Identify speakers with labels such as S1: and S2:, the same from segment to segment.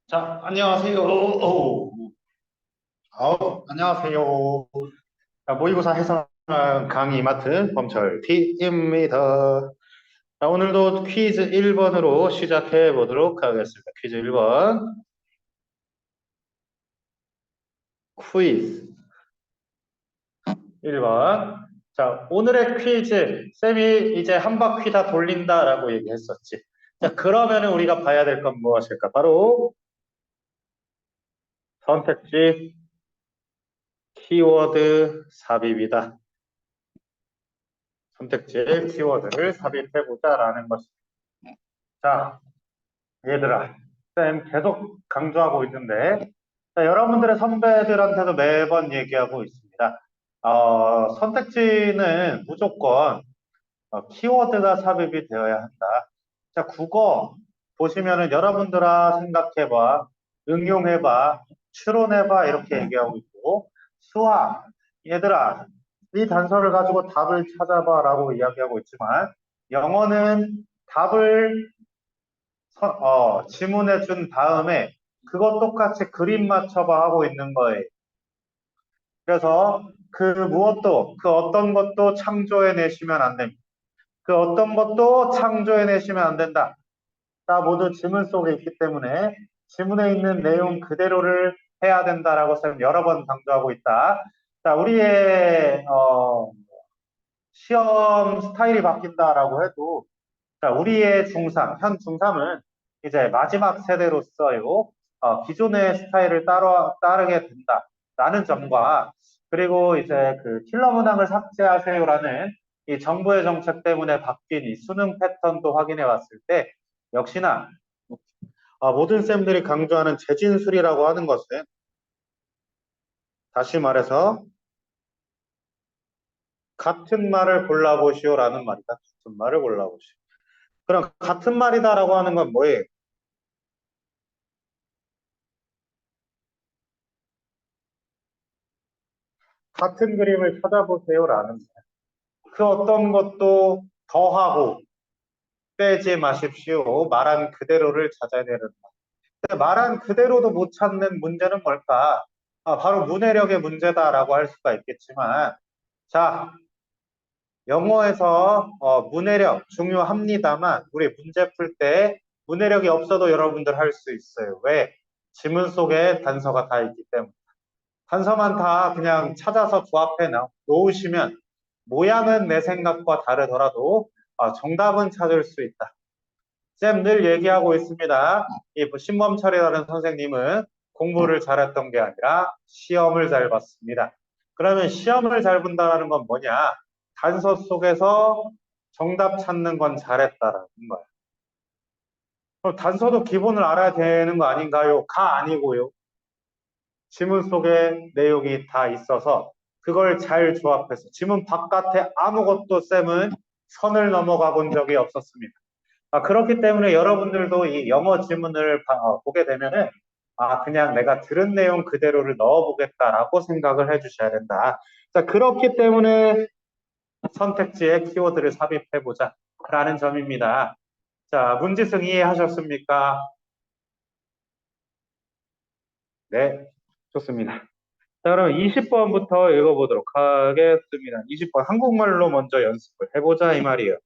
S1: 자, 안녕하세요. 안녕하세요. 자, 모의고사 해설하는 강의 맡은 범철 T입니다. 자, 오늘도 퀴즈 1번으로 시작해 보도록 하겠습니다. 퀴즈 1번. 퀴즈 1번. 자, 오늘의 퀴즈. 쌤이 이제 한 바퀴 다 돌린다라고 얘기했었지. 자, 그러면은 우리가 봐야 될 건 무엇일까? 바로 선택지 키워드 삽입이다. 선택지의 키워드를 삽입해보자라는 것입니다. 자, 얘들아, 쌤 계속 강조하고 있는데, 자, 여러분들의 선배들한테도 매번 얘기하고 있습니다. 선택지는 무조건 키워드가 삽입이 되어야 한다. 자, 국어 보시면은 여러분들아 생각해봐, 응용해봐, 추론해봐 이렇게 얘기하고 있고, 수학, 얘들아, 이 단서를 가지고 답을 찾아봐라고 이야기하고 있지만, 영어는 답을 지문해 준 다음에 그것 똑같이 그림 맞춰봐 하고 있는 거예요. 그래서 그 어떤 것도 창조해 내시면 안 됩니다. 그 어떤 것도 창조해 내시면 안 된다. 다 모두 지문 속에 있기 때문에 지문에 있는 내용 그대로를 해야 된다라고 쌤 여러 번 강조하고 있다. 자, 우리의 시험 스타일이 바뀐다라고 해도 자, 우리의 중3, 현 중3은 이제 마지막 세대로서요, 기존의 스타일을 따르게 된다라는 점과, 그리고 이제 그 킬러 문항을 삭제하세요라는 이 정부의 정책 때문에 바뀐 이 수능 패턴도 확인해 봤을 때, 역시나, 모든 쌤들이 강조하는 재진술이라고 하는 것은, 다시 말해서, 같은 말을 골라보시오라는 말이다. 같은 말을 골라보시오. 그럼 같은 말이다라고 하는 건 뭐예요? 같은 그림을 찾아보세요라는 거예요. 그 어떤 것도 더하고 빼지 마십시오. 말한 그대로를 찾아내는 거. 말한 그대로도 못 찾는 문제는 뭘까? 바로 문해력의 문제다라고 할 수가 있겠지만, 자, 영어에서 문해력 중요합니다만, 우리 문제 풀 때 문해력이 없어도 여러분들 할 수 있어요. 왜? 지문 속에 단서가 다 있기 때문에. 단서만 다 그냥 찾아서 조합해 놓으시면 모양은 내 생각과 다르더라도 정답은 찾을 수 있다. 쌤 늘 얘기하고 있습니다. 이 신범철이라는 선생님은 공부를 잘했던 게 아니라 시험을 잘 봤습니다. 그러면 시험을 잘 본다는 건 뭐냐? 단서 속에서 정답 찾는 건 잘했다라는 거예요. 그럼 단서도 기본을 알아야 되는 거 아닌가요? 가 아니고요. 지문 속에 내용이 다 있어서 그걸 잘 조합해서 지문 바깥에 아무것도 쌤은 선을 넘어가 본 적이 없었습니다. 그렇기 때문에 여러분들도 이 영어 지문을 보게 되면은 그냥 내가 들은 내용 그대로를 넣어보겠다라고 생각을 해주셔야 된다. 자, 그렇기 때문에 선택지에 키워드를 삽입해보자 라는 점입니다. 자, 문제성 이해하셨습니까? 네, 좋습니다. 자, 그럼 20번부터 읽어보도록 하겠습니다. 20번 한국말로 먼저 연습을 해보자 이 말이에요.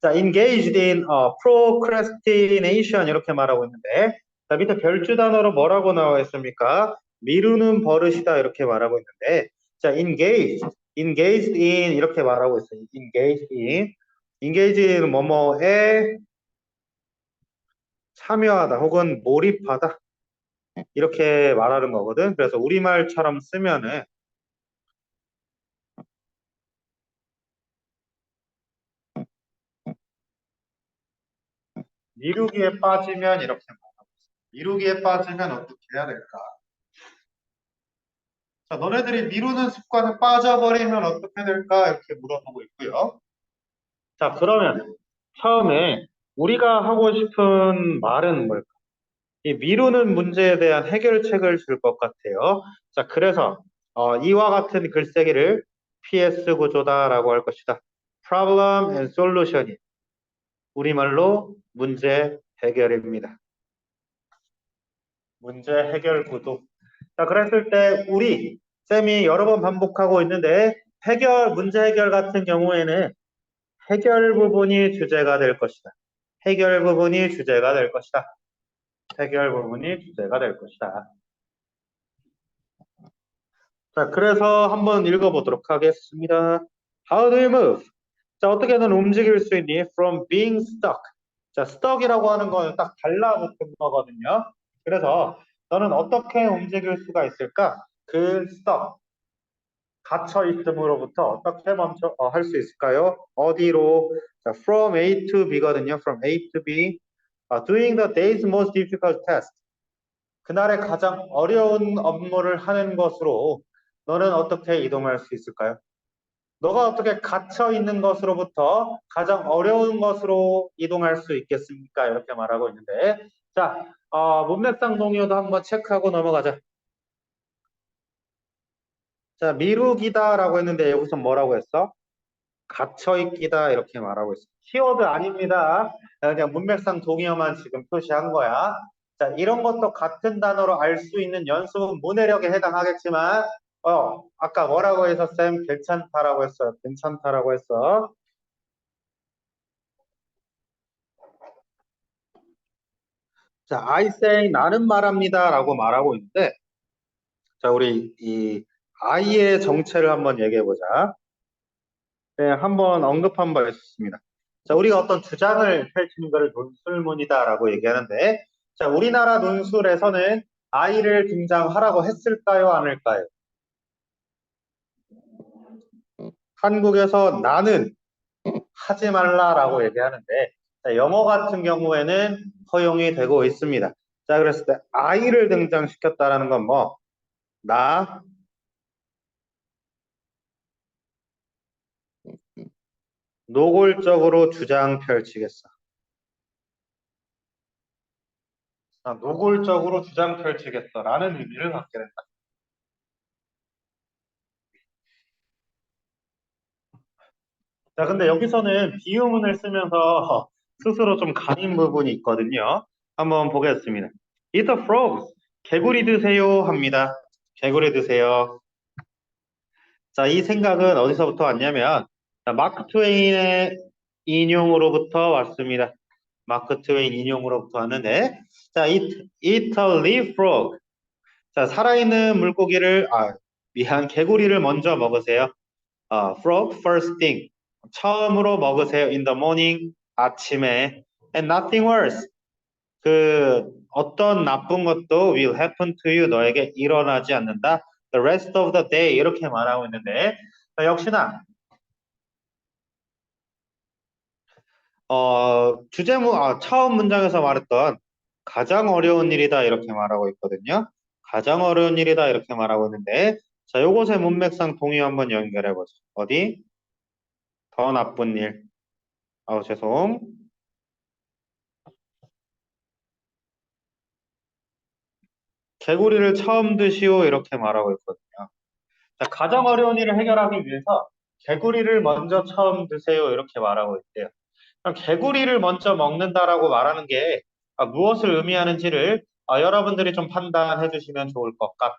S1: 자, engaged in procrastination 이렇게 말하고 있는데, 자, 밑에 별주 단어로 뭐라고 나와 있습니까? 미루는 버릇이다 이렇게 말하고 있는데, 자, engaged in 이렇게 말하고 있어요. engaged in 뭐뭐에 참여하다 혹은 몰입하다 이렇게 말하는 거거든. 그래서 우리말처럼 쓰면은 미루기에 빠지면 이렇게 말하고 있어요. 미루기에 빠지면 어떻게 해야 될까? 자, 너네들이 미루는 습관에 빠져버리면 어떻게 될까? 이렇게 물어보고 있고요. 자, 그러면 처음에 우리가 하고 싶은 말은 뭘까? 이 미루는 문제에 대한 해결책을 줄 것 같아요. 자, 그래서 이와 같은 글쓰기를 PS 구조다라고 할 것이다. Problem and Solution이 우리말로 문제 해결입니다. 문제 해결 구도. 자, 그랬을 때 우리 쌤이 여러 번 반복하고 있는데 문제 해결 같은 경우에는 해결 부분이 주제가 될 것이다. 해결 부분이 주제가 될 것이다. 해결 부분이 주제가 될 것이다. 자, 그래서 한번 읽어보도록 하겠습니다. How do you move? 자, 어떻게 넌 움직일 수 있니? From being stuck. 자, stuck이라고 하는 건 딱 달라붙은 거거든요. 그래서 너는 어떻게 움직일 수가 있을까? 그 stuck, 갇혀 있음으로부터 어떻게 멈춰 할 수 있을까요? 어디로? 자, from A to B거든요. From A to B. Doing the day's most difficult task. 그날의 가장 어려운 업무를 하는 것으로 너는 어떻게 이동할 수 있을까요? 너가 어떻게 갇혀 있는 것으로부터 가장 어려운 것으로 이동할 수 있겠습니까? 이렇게 말하고 있는데, 자, 문맥상 동요도 한번 체크하고 넘어가자. 자, 미루기다라고 했는데 여기서 뭐라고 했어? 갇혀 있기다 이렇게 말하고 있어. 키워드 아닙니다. 그냥 문맥상 동의어만 지금 표시한 거야. 자, 이런 것도 같은 단어로 알 수 있는 연습은 문해력에 해당하겠지만, 아까 뭐라고 해서 쌤 괜찮다라고 했어요. 괜찮다라고 했어. 자, I say 나는 말합니다라고 말하고 있는데, 자, 우리 이 I의 정체를 한번 얘기해 보자. 네, 한번 언급한 바 있었습니다. 자, 우리가 어떤 주장을 펼치는 것을 논술문이다라고 얘기하는데, 자, 우리나라 논술에서는 I를 등장하라고 했을까요, 안 할까요? 한국에서 나는 하지 말라라고 얘기하는데, 자, 영어 같은 경우에는 허용이 되고 있습니다. 자, 그랬을 때 I를 등장시켰다라는 건 뭐? 나 노골적으로 주장 펼치겠어. 노골적으로 주장 펼치겠어. 라는 의미를 갖게 된다. 자, 근데 여기서는 비유문을 쓰면서 스스로 좀 가린 부분이 있거든요. 한번 보겠습니다. Eat the frogs. 개구리 드세요 합니다. 개구리 드세요. 자, 이 생각은 어디서부터 왔냐면, 자, 마크 트웨인의 인용으로부터 왔습니다. 마크 트웨인 인용으로부터 왔는데, 자, eat a live frog. 자, 살아있는 물고기를, 미안, 개구리를 먼저 먹으세요. frog first thing. 처음으로 먹으세요. in the morning. 아침에. and nothing worse. 그 어떤 나쁜 것도 will happen to you. 너에게 일어나지 않는다. the rest of the day. 이렇게 말하고 있는데, 자, 역시나 처음 문장에서 말했던 가장 어려운 일이다 이렇게 말하고 있거든요. 가장 어려운 일이다 이렇게 말하고 있는데, 자, 요것의 문맥상 동의 한번 연결해 보죠. 어디? 더 나쁜 일. 죄송. 개구리를 처음 드시오 이렇게 말하고 있거든요. 자, 가장 어려운 일을 해결하기 위해서 개구리를 먼저 처음 드세요 이렇게 말하고 있대요. 그럼 개구리를 먼저 먹는다라고 말하는 게 무엇을 의미하는지를 여러분들이 좀 판단해 주시면 좋을 것 같아.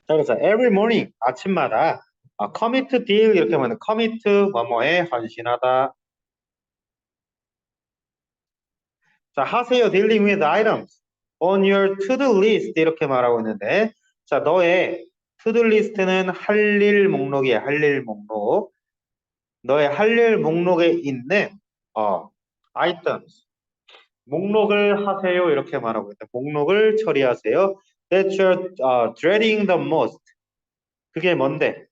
S1: 자, 그래서 every morning 아침마다 commit deal 이렇게 말하는 commit 뭐뭐에 헌신하다. 자, 하세요 dealing with items on your to-do list 이렇게 말하고 있는데, 자, 너의 to-do list는 할 일 목록이야. 할 일 목록. 너의 할 일 목록에 있는 items 목록을 하세요 이렇게 말하고 있다. 목록을 처리하세요. That you're dreading the most. 그게 뭔데?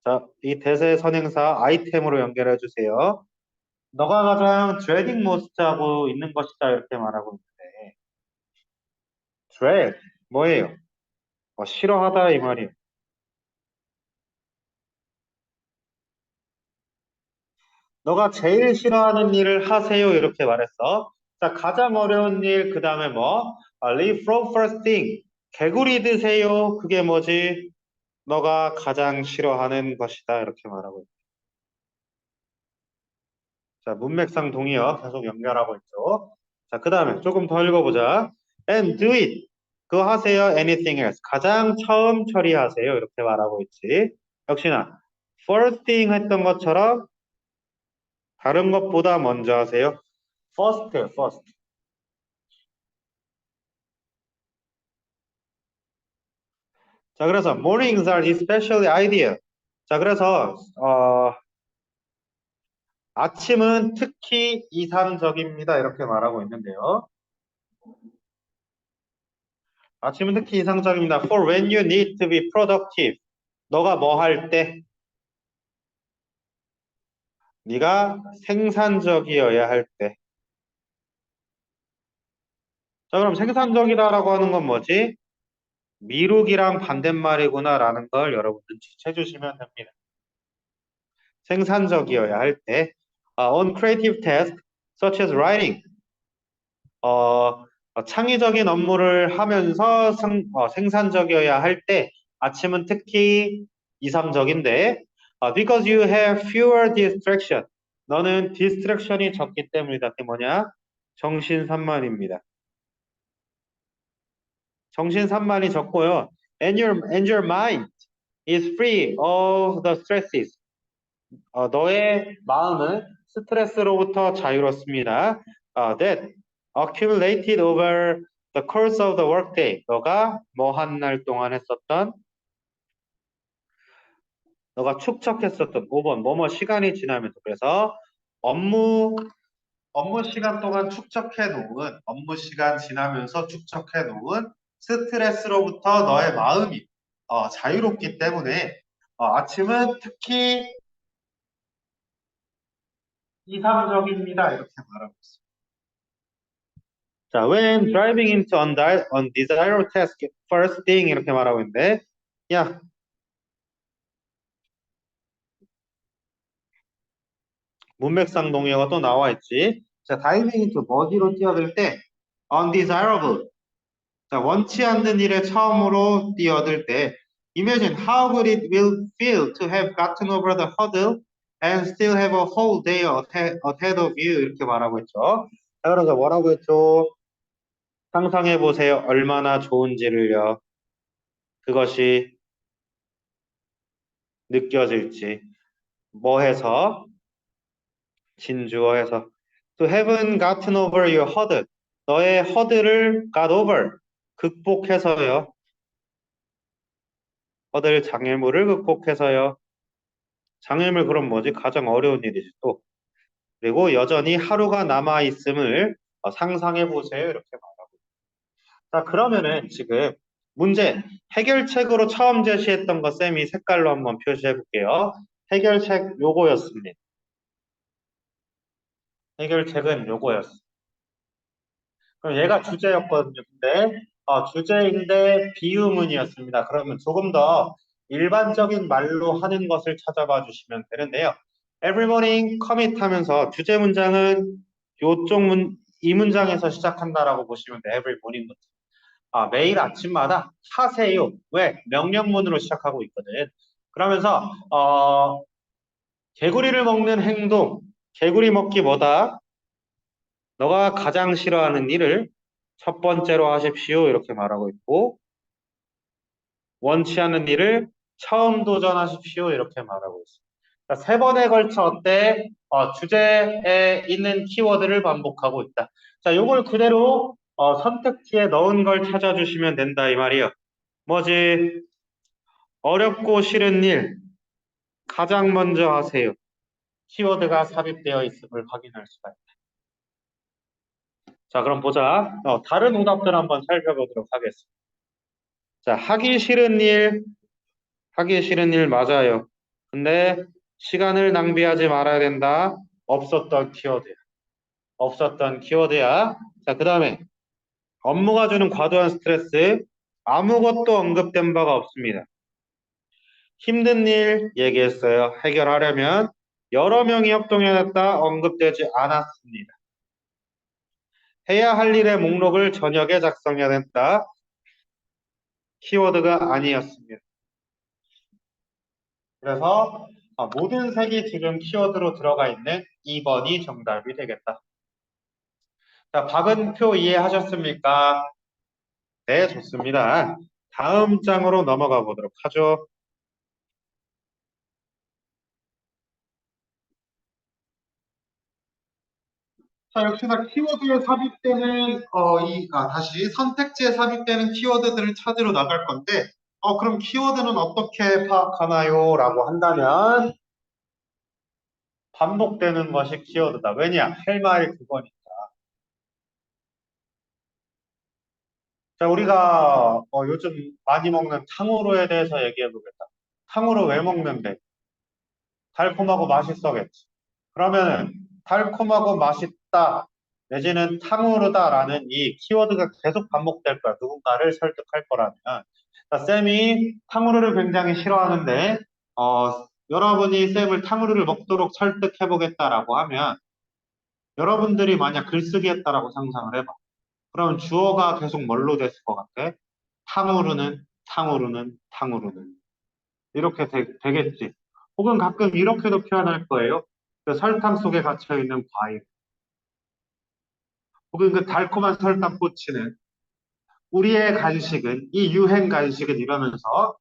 S1: 자, 이 대세 선행사 아이템으로 연결해 주세요. 너가 가장 dreading most 하고 있는 것이다 이렇게 말하고 있는데, dread 뭐예요? 싫어하다 이 말이에요. 너가 제일 싫어하는 일을 하세요 이렇게 말했어. 자, 가장 어려운 일, 그 다음에 뭐? leave from first thing. 개구리 드세요. 그게 뭐지? 너가 가장 싫어하는 것이다 이렇게 말하고 있어. 자, 문맥상 동의어 계속 연결하고 있죠. 자, 그 다음에 조금 더 읽어보자. And do it. 그거 하세요. Anything else. 가장 처음 처리하세요. 이렇게 말하고 있지. 역시나 first thing 했던 것처럼 다른 것보다 먼저 하세요. first. 자, 그래서 mornings are especially ideal. 자, 그래서 아침은 특히 이상적입니다. 이렇게 말하고 있는데요. 아침은 특히 이상적입니다. For when you need to be productive. 너가 뭐 할 때? 네가 생산적이어야 할 때. 자, 그럼 생산적이다라고 하는 건 뭐지? 미루기랑 반대말이구나라는 걸 여러분들 지체 주시면 됩니다. 생산적이어야 할 때. On creative tasks such as writing. 창의적인 업무를 하면서 생산적이어야 할 때 아침은 특히 이상적인데 because you have fewer distraction. 너는 distraction이 적기 때문이다. 그게 뭐냐? 정신산만입니다. 정신산만이 적고요. And your mind is free of the stresses. 너의 마음은 스트레스로부터 자유롭습니다. That accumulated over the course of the workday. 너가 뭐 한 날 동안 했었던, 너가 축적했었던 5번 뭐뭐 시간이 지나면서 그래서 업무 시간 동안 축적해 놓은 업무 시간 지나면서 축적해 놓은 스트레스로부터 너의 마음이 자유롭기 때문에 아침은 특히 이상적입니다. 이렇게 말하고 있습니다. 자, when driving into undesirable task, first thing 이렇게 말하고 있는데, 야, 문맥상 동의어가 또 나와 있지. 자, driving into 어디로 뛰어들 때, undesirable. 자, 원치 않는 일에 처음으로 뛰어들 때, imagine how good it will feel to have gotten over the hurdle and still have a whole day ahead of you 이렇게 말하고 있죠. 자, 그래서 뭐라고 했죠? 상상해 보세요. 얼마나 좋은지를요. 그것이 느껴질지. 뭐 해서? 진주어 해서. To haven't gotten over your hurdle. 너의 허들을 got over. 극복해서요. 허들 장애물을 극복해서요. 장애물 그럼 뭐지? 가장 어려운 일이지 또. 그리고 여전히 하루가 남아 있음을 상상해 보세요. 이렇게 말하고. 자, 그러면은 지금 문제 해결책으로 처음 제시했던 거 쌤이 색깔로 한번 표시해 볼게요. 해결책 요거였습니다. 해결책은 요거였어. 그럼 얘가 주제였거든요. 근데 주제인데 비유문이었습니다. 그러면 조금 더 일반적인 말로 하는 것을 찾아봐 주시면 되는데요. Every morning commit 하면서 주제 문장은 이 문장에서 시작한다라고 보시면 돼요. Every morning부터. 매일 아침마다 하세요. 왜? 명령문으로 시작하고 있거든. 그러면서 개구리를 먹는 행동, 개구리 먹기 뭐다? 너가 가장 싫어하는 일을 첫 번째로 하십시오. 이렇게 말하고 있고, 원치 않는 일을 처음 도전하십시오. 이렇게 말하고 있습니다. 그러니까 세 번에 걸쳐 어때? 주제에 있는 키워드를 반복하고 있다. 자, 요걸 그대로 선택지에 넣은 걸 찾아주시면 된다. 이 말이에요. 뭐지? 어렵고 싫은 일 가장 먼저 하세요. 키워드가 삽입되어 있음을 확인할 수가 있다. 자, 그럼 보자. 다른 오답들 한번 살펴보도록 하겠습니다. 자, 하기 싫은 일 맞아요. 근데 시간을 낭비하지 말아야 된다. 없었던 키워드야. 없었던 키워드야. 자, 그 다음에 업무가 주는 과도한 스트레스. 아무것도 언급된 바가 없습니다. 힘든 일 얘기했어요. 해결하려면 여러 명이 협동해야 했다. 언급되지 않았습니다. 해야 할 일의 목록을 저녁에 작성해야 된다. 키워드가 아니었습니다. 그래서 모든 색이 지금 키워드로 들어가 있는 2번이 정답이 되겠다. 자, 박은표 이해하셨습니까? 네, 좋습니다. 다음 장으로 넘어가 보도록 하죠. 자, 역시나 키워드에 삽입되는, 다시 선택지에 삽입되는 키워드들을 찾으러 나갈 건데, 그럼 키워드는 어떻게 파악하나요? 라고 한다면, 반복되는 것이 키워드다. 왜냐? 할 말이 그거니까. 자, 우리가 요즘 많이 먹는 탕후루에 대해서 얘기해 보겠다. 탕후루 왜 먹는데? 달콤하고 맛있어겠지. 그러면은 달콤하고 맛있다 내지는 탕후루다라는 이 키워드가 계속 반복될 거야. 누군가를 설득할 거라면. 자, 쌤이 탕후루를 굉장히 싫어하는데 여러분이 쌤을 탕후루를 먹도록 설득해 보겠다라고 하면 여러분들이 만약 글쓰기 했다라고 상상을 해봐. 그럼 주어가 계속 뭘로 됐을 것 같아? 탕후루는 탕후루는 탕후루는 이렇게 되겠지. 혹은 가끔 이렇게도 표현할 거예요. 그 설탕 속에 갇혀 있는 과일, 혹은 그 달콤한 설탕 꼬치는 우리의 간식은 이 유행 간식은 이러면서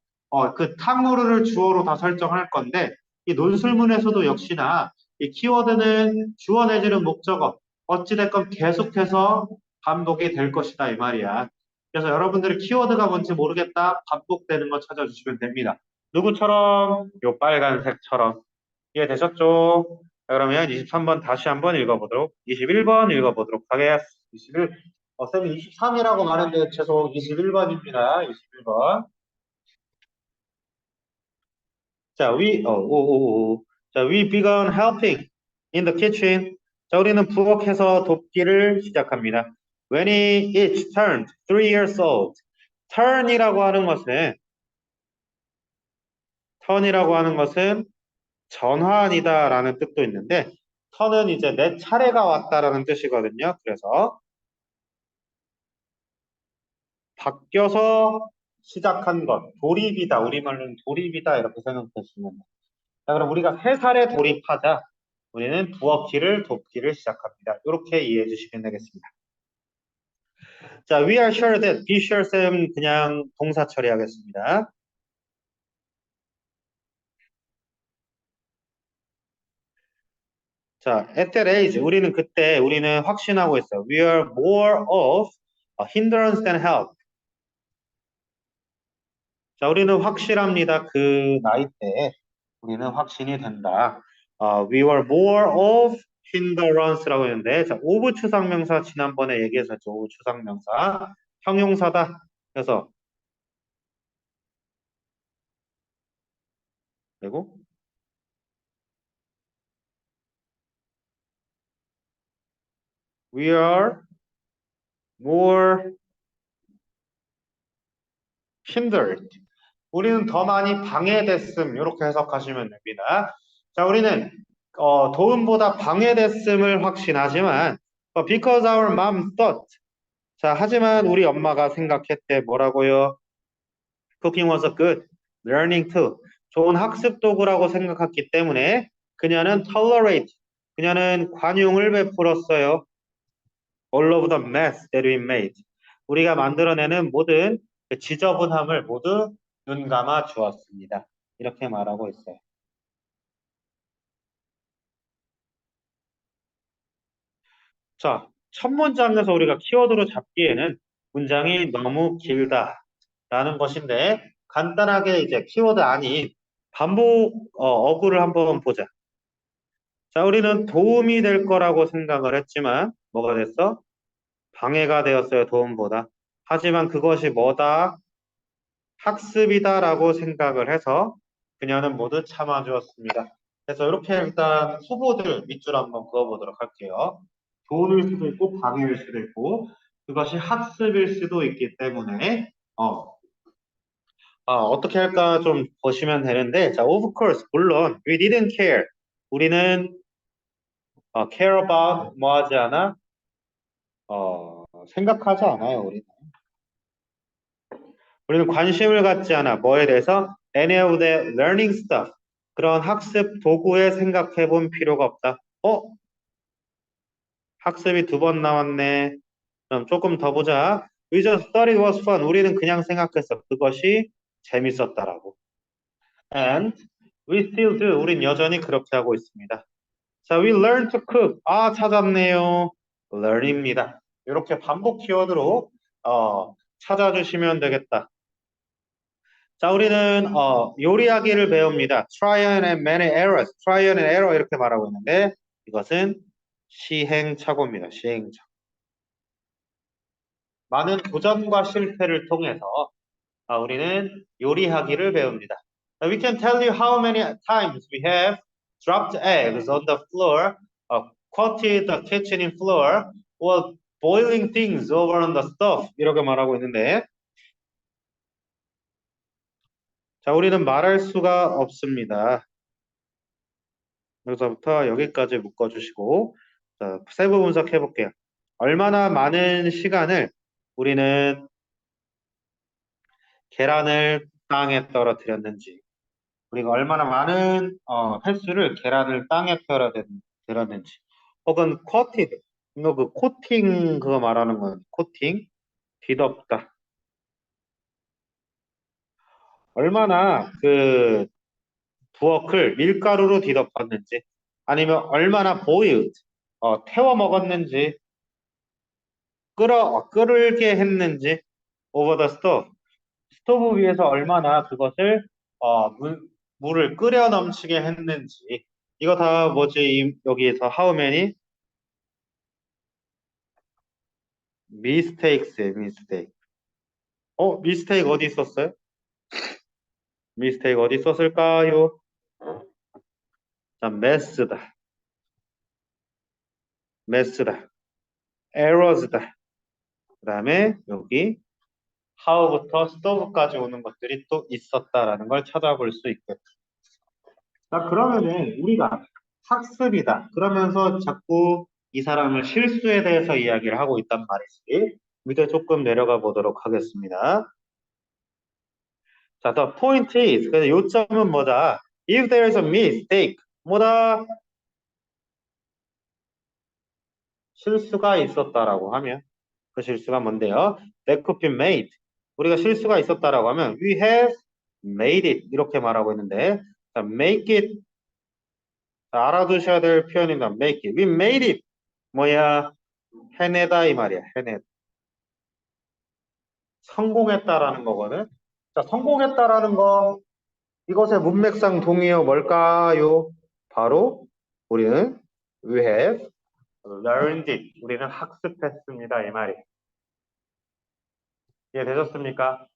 S1: 그 탕후루를 주어로 다 설정할 건데 이 논술문에서도 역시나 이 키워드는 주어 내지는 목적어 어찌됐건 계속해서 반복이 될 것이다 이 말이야. 그래서 여러분들이 키워드가 뭔지 모르겠다 반복되는 거 찾아주시면 됩니다. 누구처럼? 요 빨간색처럼. 이해되셨죠? 자, 그러면 23번 다시 한번 읽어보도록, 21번 읽어보도록 하겠습니다. 21, 쌤이 23이라고 말했는데 죄송 21번입니다. 21번. 자, 자, we began helping in the kitchen. 자, 우리는 부엌에서 돕기를 시작합니다. When he each turned 3 years old. turn이라고 하는 것은, turn이라고 하는 것은 전환이다라는 뜻도 있는데, 턴은 이제 내 차례가 왔다라는 뜻이거든요. 그래서 바뀌어서 시작한 것, 돌입이다. 우리말로는 돌입이다. 이렇게 생각하시면 돼요. 자, 그럼 우리가 3살에 돌입하자. 우리는 부엌일을 돕기를 시작합니다. 이렇게 이해해 주시면 되겠습니다. 자, we are sure that, be sure 쌤 그냥 동사 처리하겠습니다. 자, at that age, 우리는 확신하고 있어요. We are more of a hindrance than help. 자, 우리는 확실합니다. 그 나이 때 우리는 확신이 된다. We were more of hindrance라고 했는데, 자, of 추상명사 지난번에 얘기했었죠. of 추상명사 형용사다. 그래서 그리고 we are more hindered. 우리는 더 많이 방해됐음. 이렇게 해석하시면 됩니다. 자, 우리는 도움보다 방해됐음을 확신하지만 because our mom thought. 자, 하지만 우리 엄마가 생각했대. 뭐라고요? Cooking was a good learning tool. 좋은 학습 도구라고 생각했기 때문에 그녀는 tolerate. 그녀는 관용을 베풀었어요. All of the mess that we made. 우리가 만들어내는 모든 그 지저분함을 모두 눈 감아 주었습니다. 이렇게 말하고 있어요. 자, 첫 문장에서 우리가 키워드로 잡기에는 문장이 너무 길다라는 것인데 간단하게 이제 키워드 아닌 반복 어구를 한번 보자. 자, 우리는 도움이 될 거라고 생각을 했지만 뭐가 됐어? 방해가 되었어요, 도움보다. 하지만 그것이 뭐다? 학습이다라고 생각을 해서 그녀는 모두 참아주었습니다. 그래서 이렇게 일단 후보들 밑줄 한번 그어보도록 할게요. 도움일 수도 있고 방해일 수도 있고 그것이 학습일 수도 있기 때문에 어떻게 할까 좀 보시면 되는데 자, of course 물론 we didn't care. 우리는 care about 뭐 하지 않아? 생각하지 않아요, 우리는. 우리는 관심을 갖지 않아. 뭐에 대해서? Any of the learning stuff. 그런 학습 도구에 생각해 본 필요가 없다. 학습이 두 번 나왔네. 그럼 조금 더 보자. We just thought it was fun. 우리는 그냥 생각했어. 그것이 재밌었다라고. And we still do. 우린 여전히 그렇게 하고 있습니다. 자, we learn to cook. 찾았네요. learn입니다. 이렇게 반복 키워드로 찾아주시면 되겠다. 자, 우리는 요리하기를 배웁니다. Trial and many errors. Trial and error 이렇게 말하고 있는데 이것은 시행착오입니다. 시행착오. 많은 도전과 실패를 통해서 우리는 요리하기를 배웁니다. We can tell you how many times we have dropped eggs on the floor, coated the kitchen in floor, or boiling things over on the stove. 이렇게 말하고 있는데 자, 우리는 말할 수가 없습니다. 여기서부터 여기까지 묶어주시고 자, 세부 분석해 볼게요. 얼마나 많은 시간을 우리는 계란을 땅에 떨어뜨렸는지 우리가 얼마나 많은 횟수를 계란을 땅에 떨어뜨렸는지 혹은 코티드 이거 그 코팅 그거 말하는 거예요. 코팅 뒤덮다 얼마나 그 부엌을 밀가루로 뒤덮었는지 아니면 얼마나 boiled 태워 먹었는지 끓게 했는지 over the stove 스토브 위에서 얼마나 그것을 물을 끓여 넘치게 했는지 이거 다 뭐지 여기에서 how many mistakes에 mistake mistake 어디 있었어요? mistake 어디 있었을까요? 자 mess다 errors다 그 다음에 여기 how부터 stove까지 오는 것들이 또 있었다라는 걸 찾아볼 수 있겠다. 자, 그러면은 우리가 학습이다. 그러면서 자꾸 이 사람을 실수에 대해서 이야기를 하고 있단 말이지. 밑에 조금 내려가 보도록 하겠습니다. 자, the point is, 그래서 요점은 뭐다? If there is a mistake, 뭐다? 실수가 있었다라고 하면 그 실수가 뭔데요? That could be made. 우리가 실수가 있었다라고 하면 we have made it 이렇게 말하고 있는데 자, make it 자, 알아두셔야 될 표현입니다. make it. We made it. 뭐야? 해내다 이 말이야. 해내. 성공했다라는 거거든. 자, 성공했다라는 거 이것의 문맥상 동의어 뭘까요? 바로 우리는 we have learned it. 우리는 학습했습니다 이 말이. 이해되셨습니까?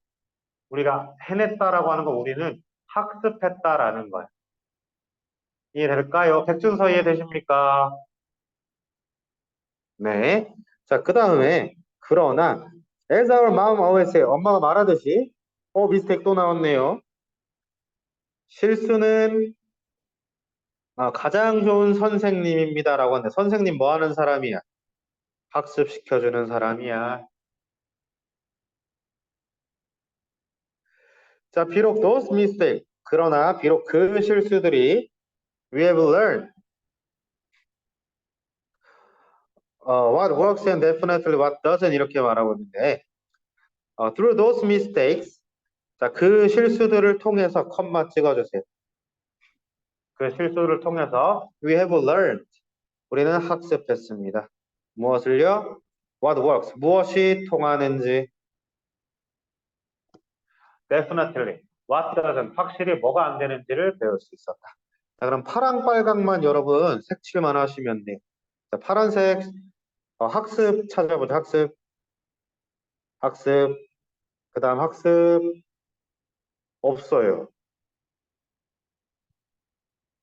S1: 우리가 해냈다라고 하는 거 우리는 학습했다라는 거야. 이해될까요? 백준서 이해되십니까? 네. 자, 그 다음에 그러나 as our mom always say 엄마가 말하듯이 미스테이크 또 나왔네요. 실수는 가장 좋은 선생님입니다라고 하는데 선생님 뭐 하는 사람이야? 학습시켜주는 사람이야. 자, 비록 those mistake 그러나 비록 그 실수들이 we have learned what works and definitely what doesn't 이렇게 말하고 있는데 through those mistakes 자, 그 실수들을 통해서 컴마 찍어주세요. 그 실수를 통해서 we have learned 우리는 학습했습니다. 무엇을요? What works 무엇이 통하는지 definitely what doesn't 확실히 뭐가 안 되는지를 배울 수 있었다. 자, 그럼 파랑 빨강만 여러분 색칠만 하시면 돼요. 자, 파란색 학습 찾아보자. 학습 그 다음 학습 없어요.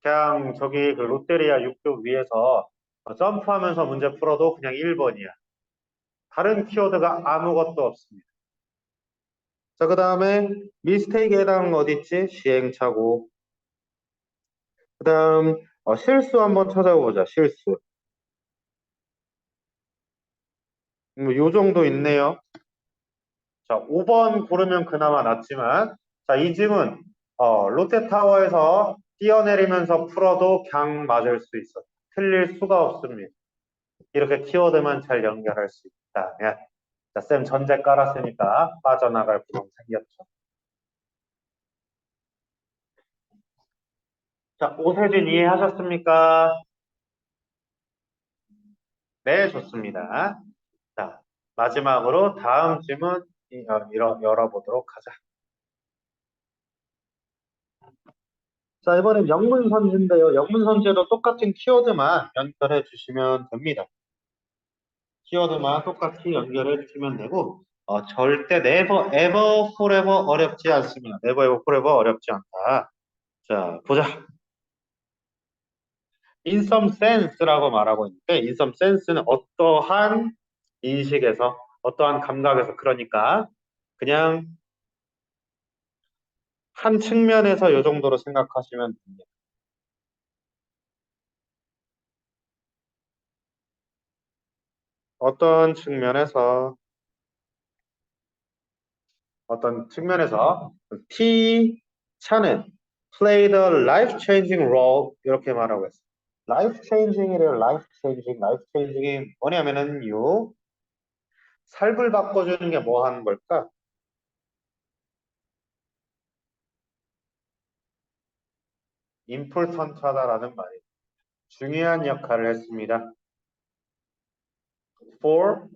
S1: 그냥 저기 그 롯데리아 육교 위에서 점프하면서 문제 풀어도 그냥 1번이야. 다른 키워드가 아무것도 없습니다. 자, 그 다음에 미스테이크에 해당하는 거 어디 있지? 시행착오. 그 다음 실수 한번 찾아보자. 실수. 요 정도 있네요. 자, 5번 고르면 그나마 낫지만 자, 이 질문 롯데타워에서 뛰어내리면서 풀어도 그냥 맞을 수 있어. 틀릴 수가 없습니다. 이렇게 키워드만 잘 연결할 수 있다면. 자, 쌤 전제 깔았으니까 빠져나갈 구멍 생겼죠. 자, 오세진 이해하셨습니까? 네, 좋습니다. 자, 마지막으로 다음 질문 열어보도록 하자. 자, 이번엔 영문선지인데요. 영문선지도 똑같은 키워드만 연결해 주시면 됩니다. 키워드만 똑같이 연결해 주시면 되고, 절대 never, ever, forever 어렵지 않습니다. never, ever, forever 어렵지 않다. 자, 보자. in some sense라고 말하고 있는데, in some sense는 어떠한 인식에서, 어떠한 감각에서, 그러니까 그냥 한 측면에서 이 정도로 생각하시면 됩니다. 어떤 측면에서 T 차는 played a life-changing role 이렇게 말하고 있어요. life-changing이래요. life-changing이 뭐냐면은요. 삶을 바꿔주는 게 뭐 하는 걸까? important하다라는 말이 중요한 역할을 했습니다. for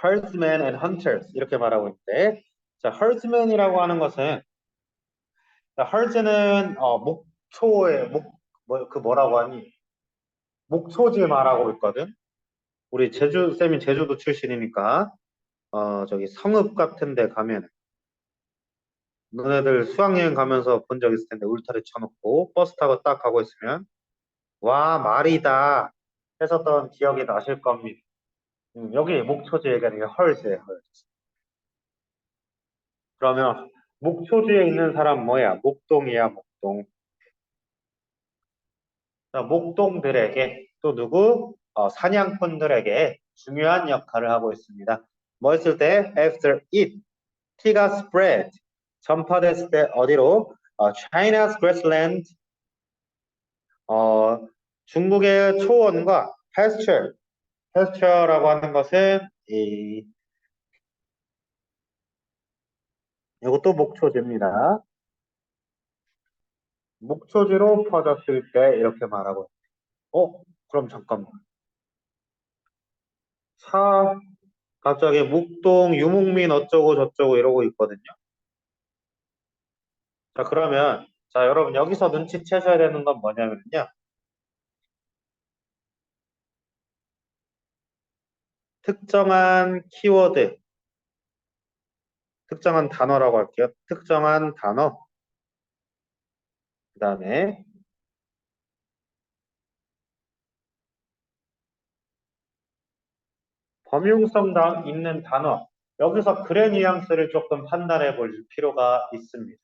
S1: herdsmen and hunters 이렇게 말하고 있는데 자, herdsman이라고 하는 것은 자, herds는 목초의 그 뭐라고 하니 목초지 말하고 있거든. 우리 쌤이 제주도 출신이니까 저기 성읍 같은 데 가면 너네들 수학여행 가면서 본 적 있을 텐데 울타리 쳐놓고 버스 타고 딱 가고 있으면 와 말이다 했었던 기억이 나실 겁니다. 여기 목초지 얘기하는 게 헐즈예요. 헐즈. 그러면 목초지에 있는 사람 뭐야? 목동이야 목동. 자, 목동들에게 또 누구? 사냥꾼들에게 중요한 역할을 하고 있습니다. 뭐 했을 때 after it 티가 spread 전파됐을 때 어디로? China's grassland 중국의 초원과 pasture라고 하는 것은 이것도 목초지입니다. 목초지로 퍼졌을 때 이렇게 말하고 그럼 잠깐만. 갑자기 묵동, 유목민 어쩌고 저쩌고 이러고 있거든요. 자, 그러면 자, 여러분 여기서 눈치채셔야 되는 건 뭐냐면요. 특정한 키워드, 특정한 단어라고 할게요. 특정한 단어. 그다음에 범용성 있는 단어. 여기서 글의 뉘앙스를 조금 판단해 볼 필요가 있습니다.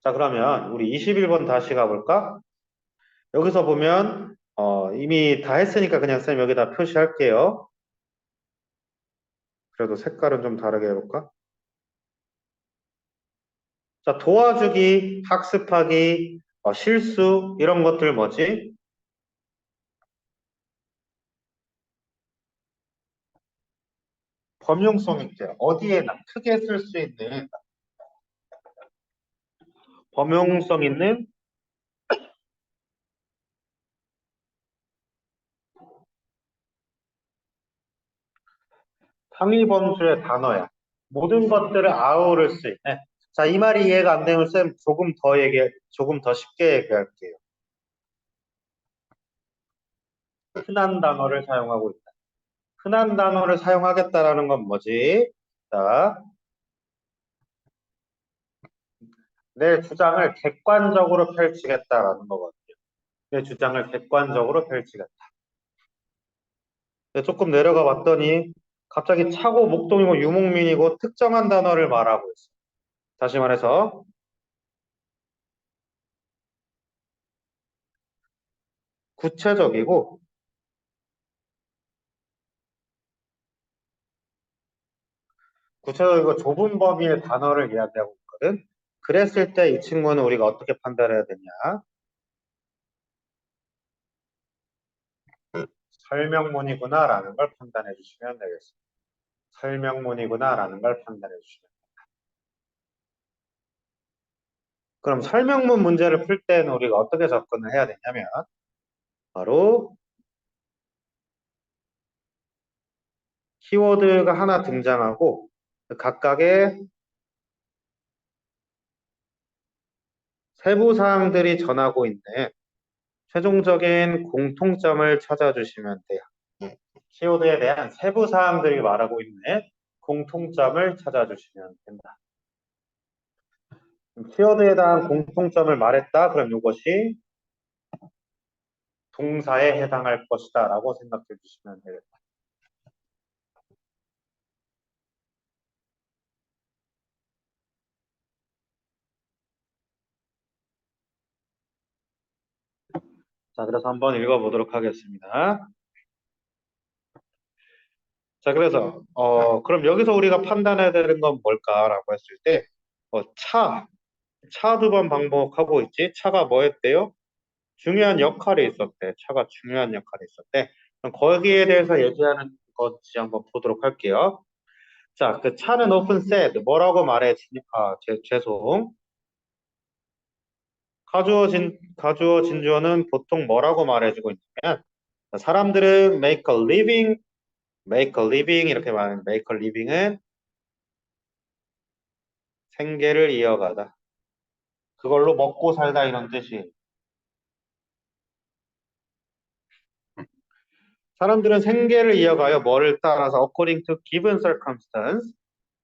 S1: 자, 그러면 우리 21번 다시 가볼까? 여기서 보면 이미 다 했으니까 그냥 쌤 여기다 표시할게요. 그래도 색깔은 좀 다르게 해볼까? 자, 도와주기, 학습하기, 실수 이런 것들 뭐지? 범용성 있죠. 어디에나 크게 쓸 수 있는 범용성 있는 상위 범주의 단어야. 모든 것들을 아우를 수 있네. 자, 이 말이 이해가 안 되면 쌤 조금 더 쉽게 얘기할게요. 흔한 단어를 사용하고 있다. 흔한 단어를 사용하겠다라는 건 뭐지? 자, 내 주장을 객관적으로 펼치겠다라는 거거든요. 내 주장을 객관적으로 펼치겠다. 조금 내려가 봤더니 갑자기 차고 목동이고 유목민이고 특정한 단어를 말하고 있어. 다시 말해서 구체적이고 구체적이고 좁은 범위의 단어를 이야기하고 있거든. 그랬을 때 이 친구는 우리가 어떻게 판단해야 되냐? 설명문이구나라는 걸 판단해 주시면 되겠습니다. 설명문이구나라는 걸 판단해 주시면. 그럼 설명문 문제를 풀 때는 우리가 어떻게 접근을 해야 되냐면 바로 키워드가 하나 등장하고 각각의 세부 사항들이 전하고 있는 최종적인 공통점을 찾아주시면 돼요. 키워드에 대한 세부 사항들이 말하고 있는 공통점을 찾아주시면 된다. 키워드에 대한 공통점을 말했다. 그럼 이것이 동사에 해당할 것이다 라고 생각해 주시면 되겠다. 자, 그래서 한번 읽어보도록 하겠습니다. 자, 그래서 그럼 여기서 우리가 판단해야 되는 건 뭘까라고 했을 때 차 두 번 반복하고 있지. 차가 뭐 했대요? 중요한 역할이 있었대. 차가 중요한 역할이 있었대. 그럼 거기에 대해서 얘기하는 것이 한번 보도록 할게요. 자, 그 차는 often said 뭐라고 말해? 죄송. 가주어 진주어는 보통 뭐라고 말해주고 있냐면 사람들은 make a living 이렇게 말하는 make a living은 생계를 이어가다. 그걸로 먹고 살다 이런 뜻이. 사람들은 생계를 이어가요. 뭐를 따라서 according to given circumstance,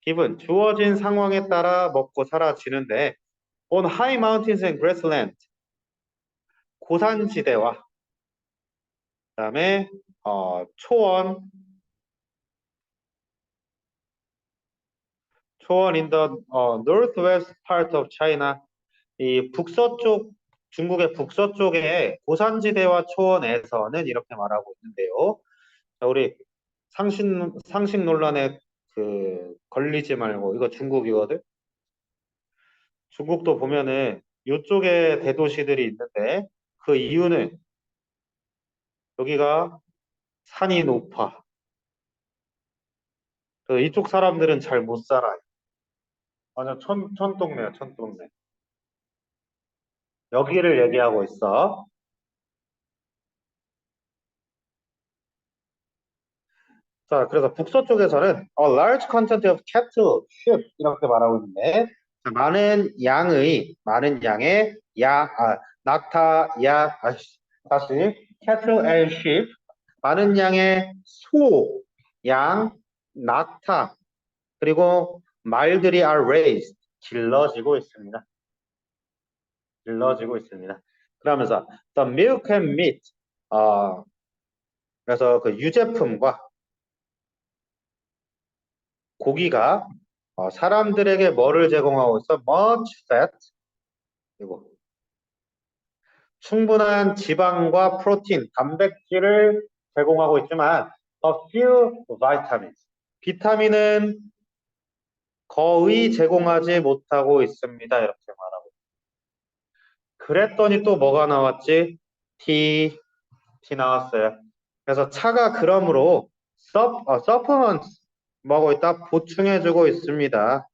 S1: given 주어진 상황에 따라 먹고 살아지는데 on high mountains and grassland 고산지대와 그다음에 초원 in the northwest part of China 이 북서쪽 중국의 북서쪽의 고산지대와 초원에서는 이렇게 말하고 있는데요. 자, 우리 상식 논란에 걸리지 말고 이거 중국이거든. 중국도 보면은 이쪽에 대도시들이 있는데 그 이유는 여기가 산이 높아. 이쪽 사람들은 잘 못 살아요. 완전 촌동네야, 촌동네. 여기를 얘기하고 있어. 자, 그래서 북서쪽에서는 a large content of cattle, sheep 이렇게 말하고 있는데 자, 많은 양의 다시 cattle and sheep 많은 양의 소, 양, 낙타 그리고 말들이 are raised 길러지고 있습니다. 길러지고 있습니다. 그러면서 the milk and meat 그래서 그 유제품과 고기가 사람들에게 뭐를 제공하고 있어? much fat 그리고 충분한 지방과 프로틴, 단백질을 제공하고 있지만 a few vitamins 비타민은 거의 제공하지 못하고 있습니다. 이렇게 말하고 그랬더니 또 뭐가 나왔지? T 나왔어요. 그래서 차가 그러므로 supplements 뭐하고 있다? 보충해주고 있습니다.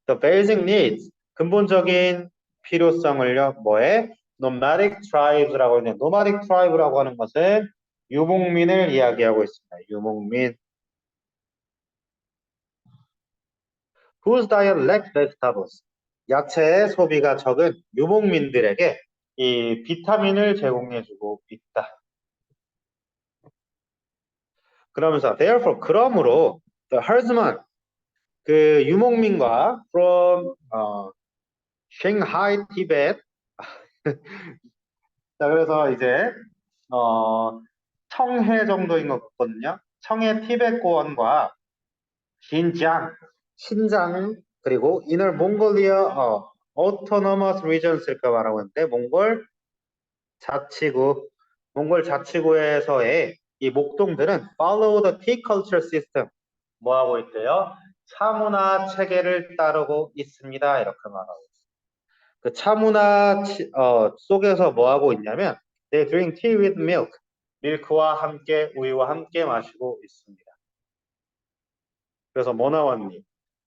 S1: The basic needs 근본적인 필요성을요. 뭐에? Nomadic tribes라고 있는 Nomadic tribe라고 하는 것은 유목민을 이야기하고 있습니다. 유목민 whose diet lacks vegetables 야채의 소비가 적은 유목민들에게 이 비타민을 제공해주고 있다. 그러면서 therefore 그러므로 the herdsman 그 유목민과 from Shanghai, Tibet 자 그래서 이제 청해 정도인 것 같거든요. 청해 티베트 고원과 신장 그리고 이널 몽골리아 autonomous regions 이렇게 말하고 있는데 몽골 자치구에서의 이 목동들은 follow the tea culture system 뭐 하고 있대요? 차문화 체계를 따르고 있습니다. 이렇게 말하고 있어요. 그 차문화 속에서 뭐 하고 있냐면 they drink tea with milk 밀크와 함께 우유와 함께 마시고 있습니다. 그래서 뭐 나왔니?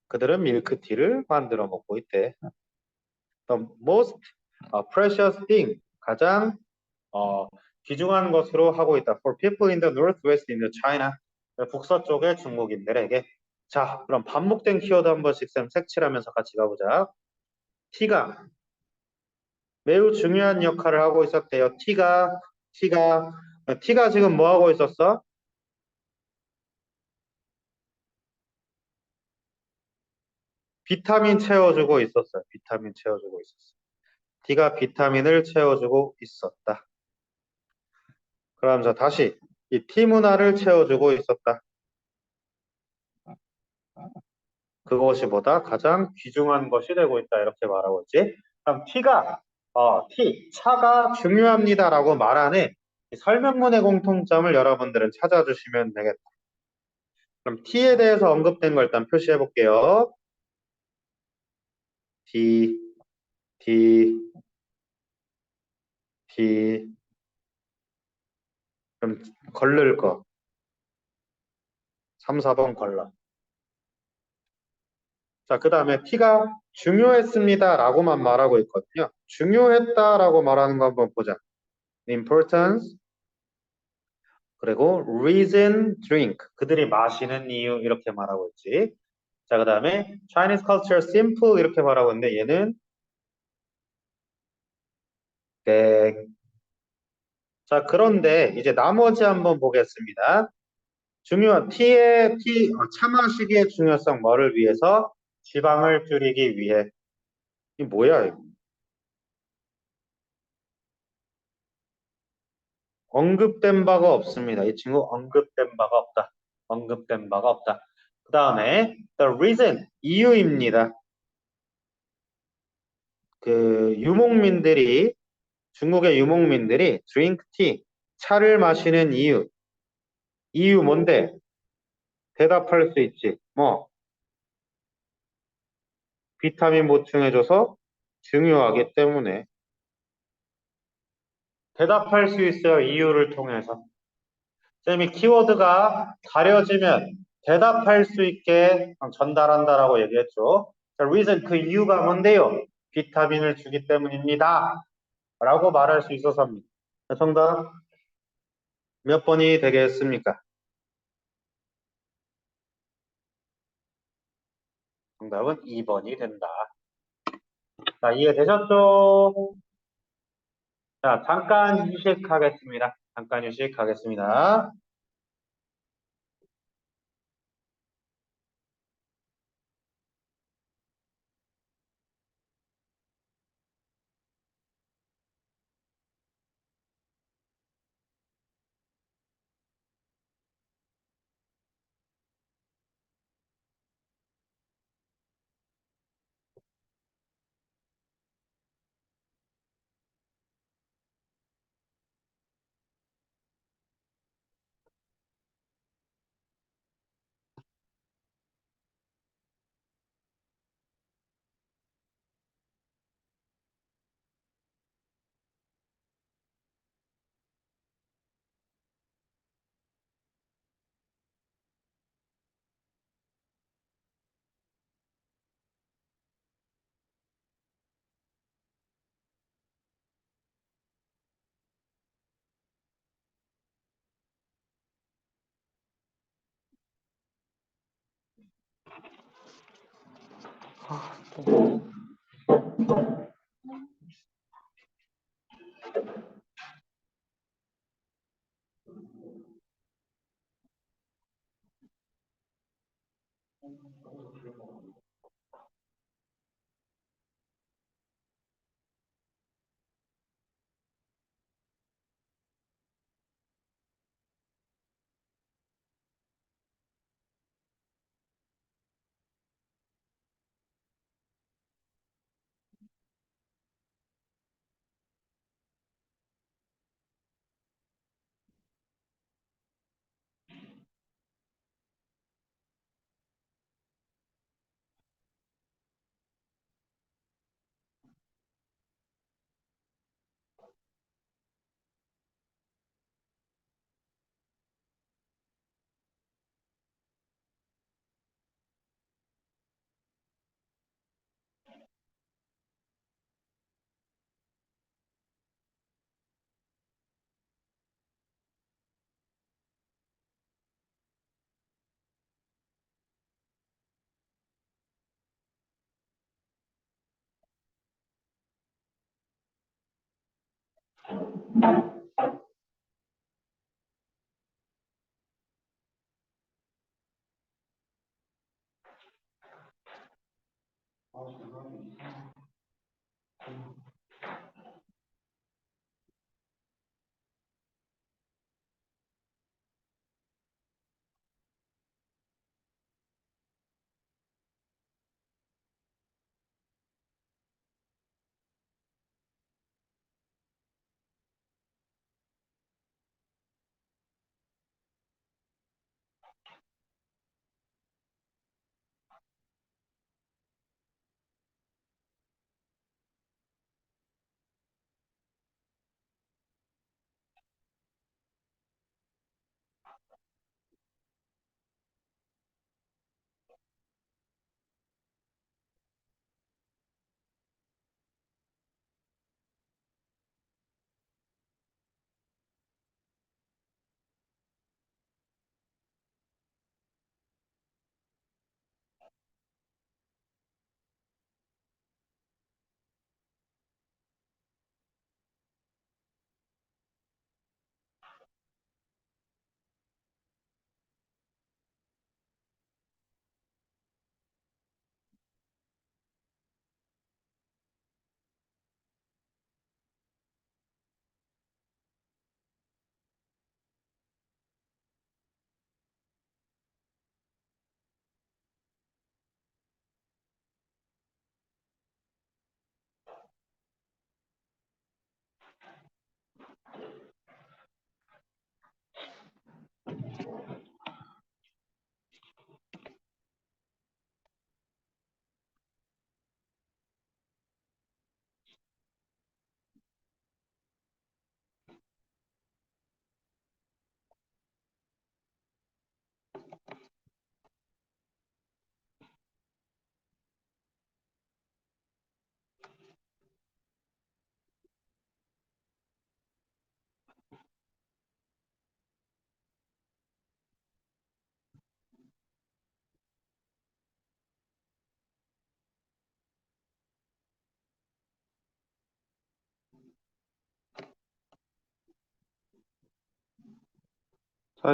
S1: 그들은 밀크티를 만들어 먹고 있대. The most precious thing 가장 어, 귀중한 것으로 하고 있다. For people in the northwest in the China 북서쪽의 중국인들에게. 자, 그럼 반복된 키워드 한 번씩 쌤 색칠하면서 같이 가보자. T가 매우 중요한 역할을 하고 있었대요. T가 지금 뭐 하고 있었어? 비타민 채워주고 있었어요. 비타민 채워주고 있었어. T가 비타민을 채워주고 있었다. 그럼 자 다시 이 T 문화를 채워주고 있었다. 그것이 보다 가장 귀중한 것이 되고 있다. 이렇게 말하고 있지. 그럼 차가 중요합니다라고 말하는 이 설명문의 공통점을 여러분들은 찾아주시면 되겠다. 그럼 T에 대해서 언급된 걸 일단 표시해 볼게요. T, T, T. 그럼 걸를 거. 3, 4번 걸러. 자, 그 다음에 T가 중요했습니다라고만 말하고 있거든요. 중요했다라고 말하는 거 한번 보자. Importance, 그리고 reason, drink. 그들이 마시는 이유 이렇게 말하고 있지. 자, 그 다음에 Chinese culture simple 이렇게 말하고 있는데 얘는 땡. 자, 그런데 이제 나머지 한번 보겠습니다. 중요한 차 마시기의 중요성 뭐를 위해서? 지방을 줄이기 위해. 이 뭐야 이거? 언급된 바가 없습니다. 이 친구 언급된 바가 없다. 언급된 바가 없다. 그 다음에 the reason 이유입니다. 그 유목민들이 중국의 유목민들이 drink tea 차를 마시는 이유 뭔데? 대답할 수 있지. 뭐 비타민 보충해줘서 중요하기 때문에 대답할 수 있어요. 이유를 통해서. 쌤이 키워드가 가려지면 대답할 수 있게 전달한다라고 얘기했죠. 자, reason 그 이유가 뭔데요? 비타민을 주기 때문입니다. 라고 말할 수 있어서입니다. 자, 정답 몇 번이 되겠습니까? 정답은 2번이 된다. 자, 이해되셨죠? 자, 잠깐 휴식하겠습니다. 잠깐 휴식하겠습니다. 자,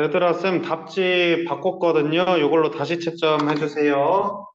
S1: 얘들아, 쌤 답지 바꿨거든요. 이걸로 다시 채점해 주세요.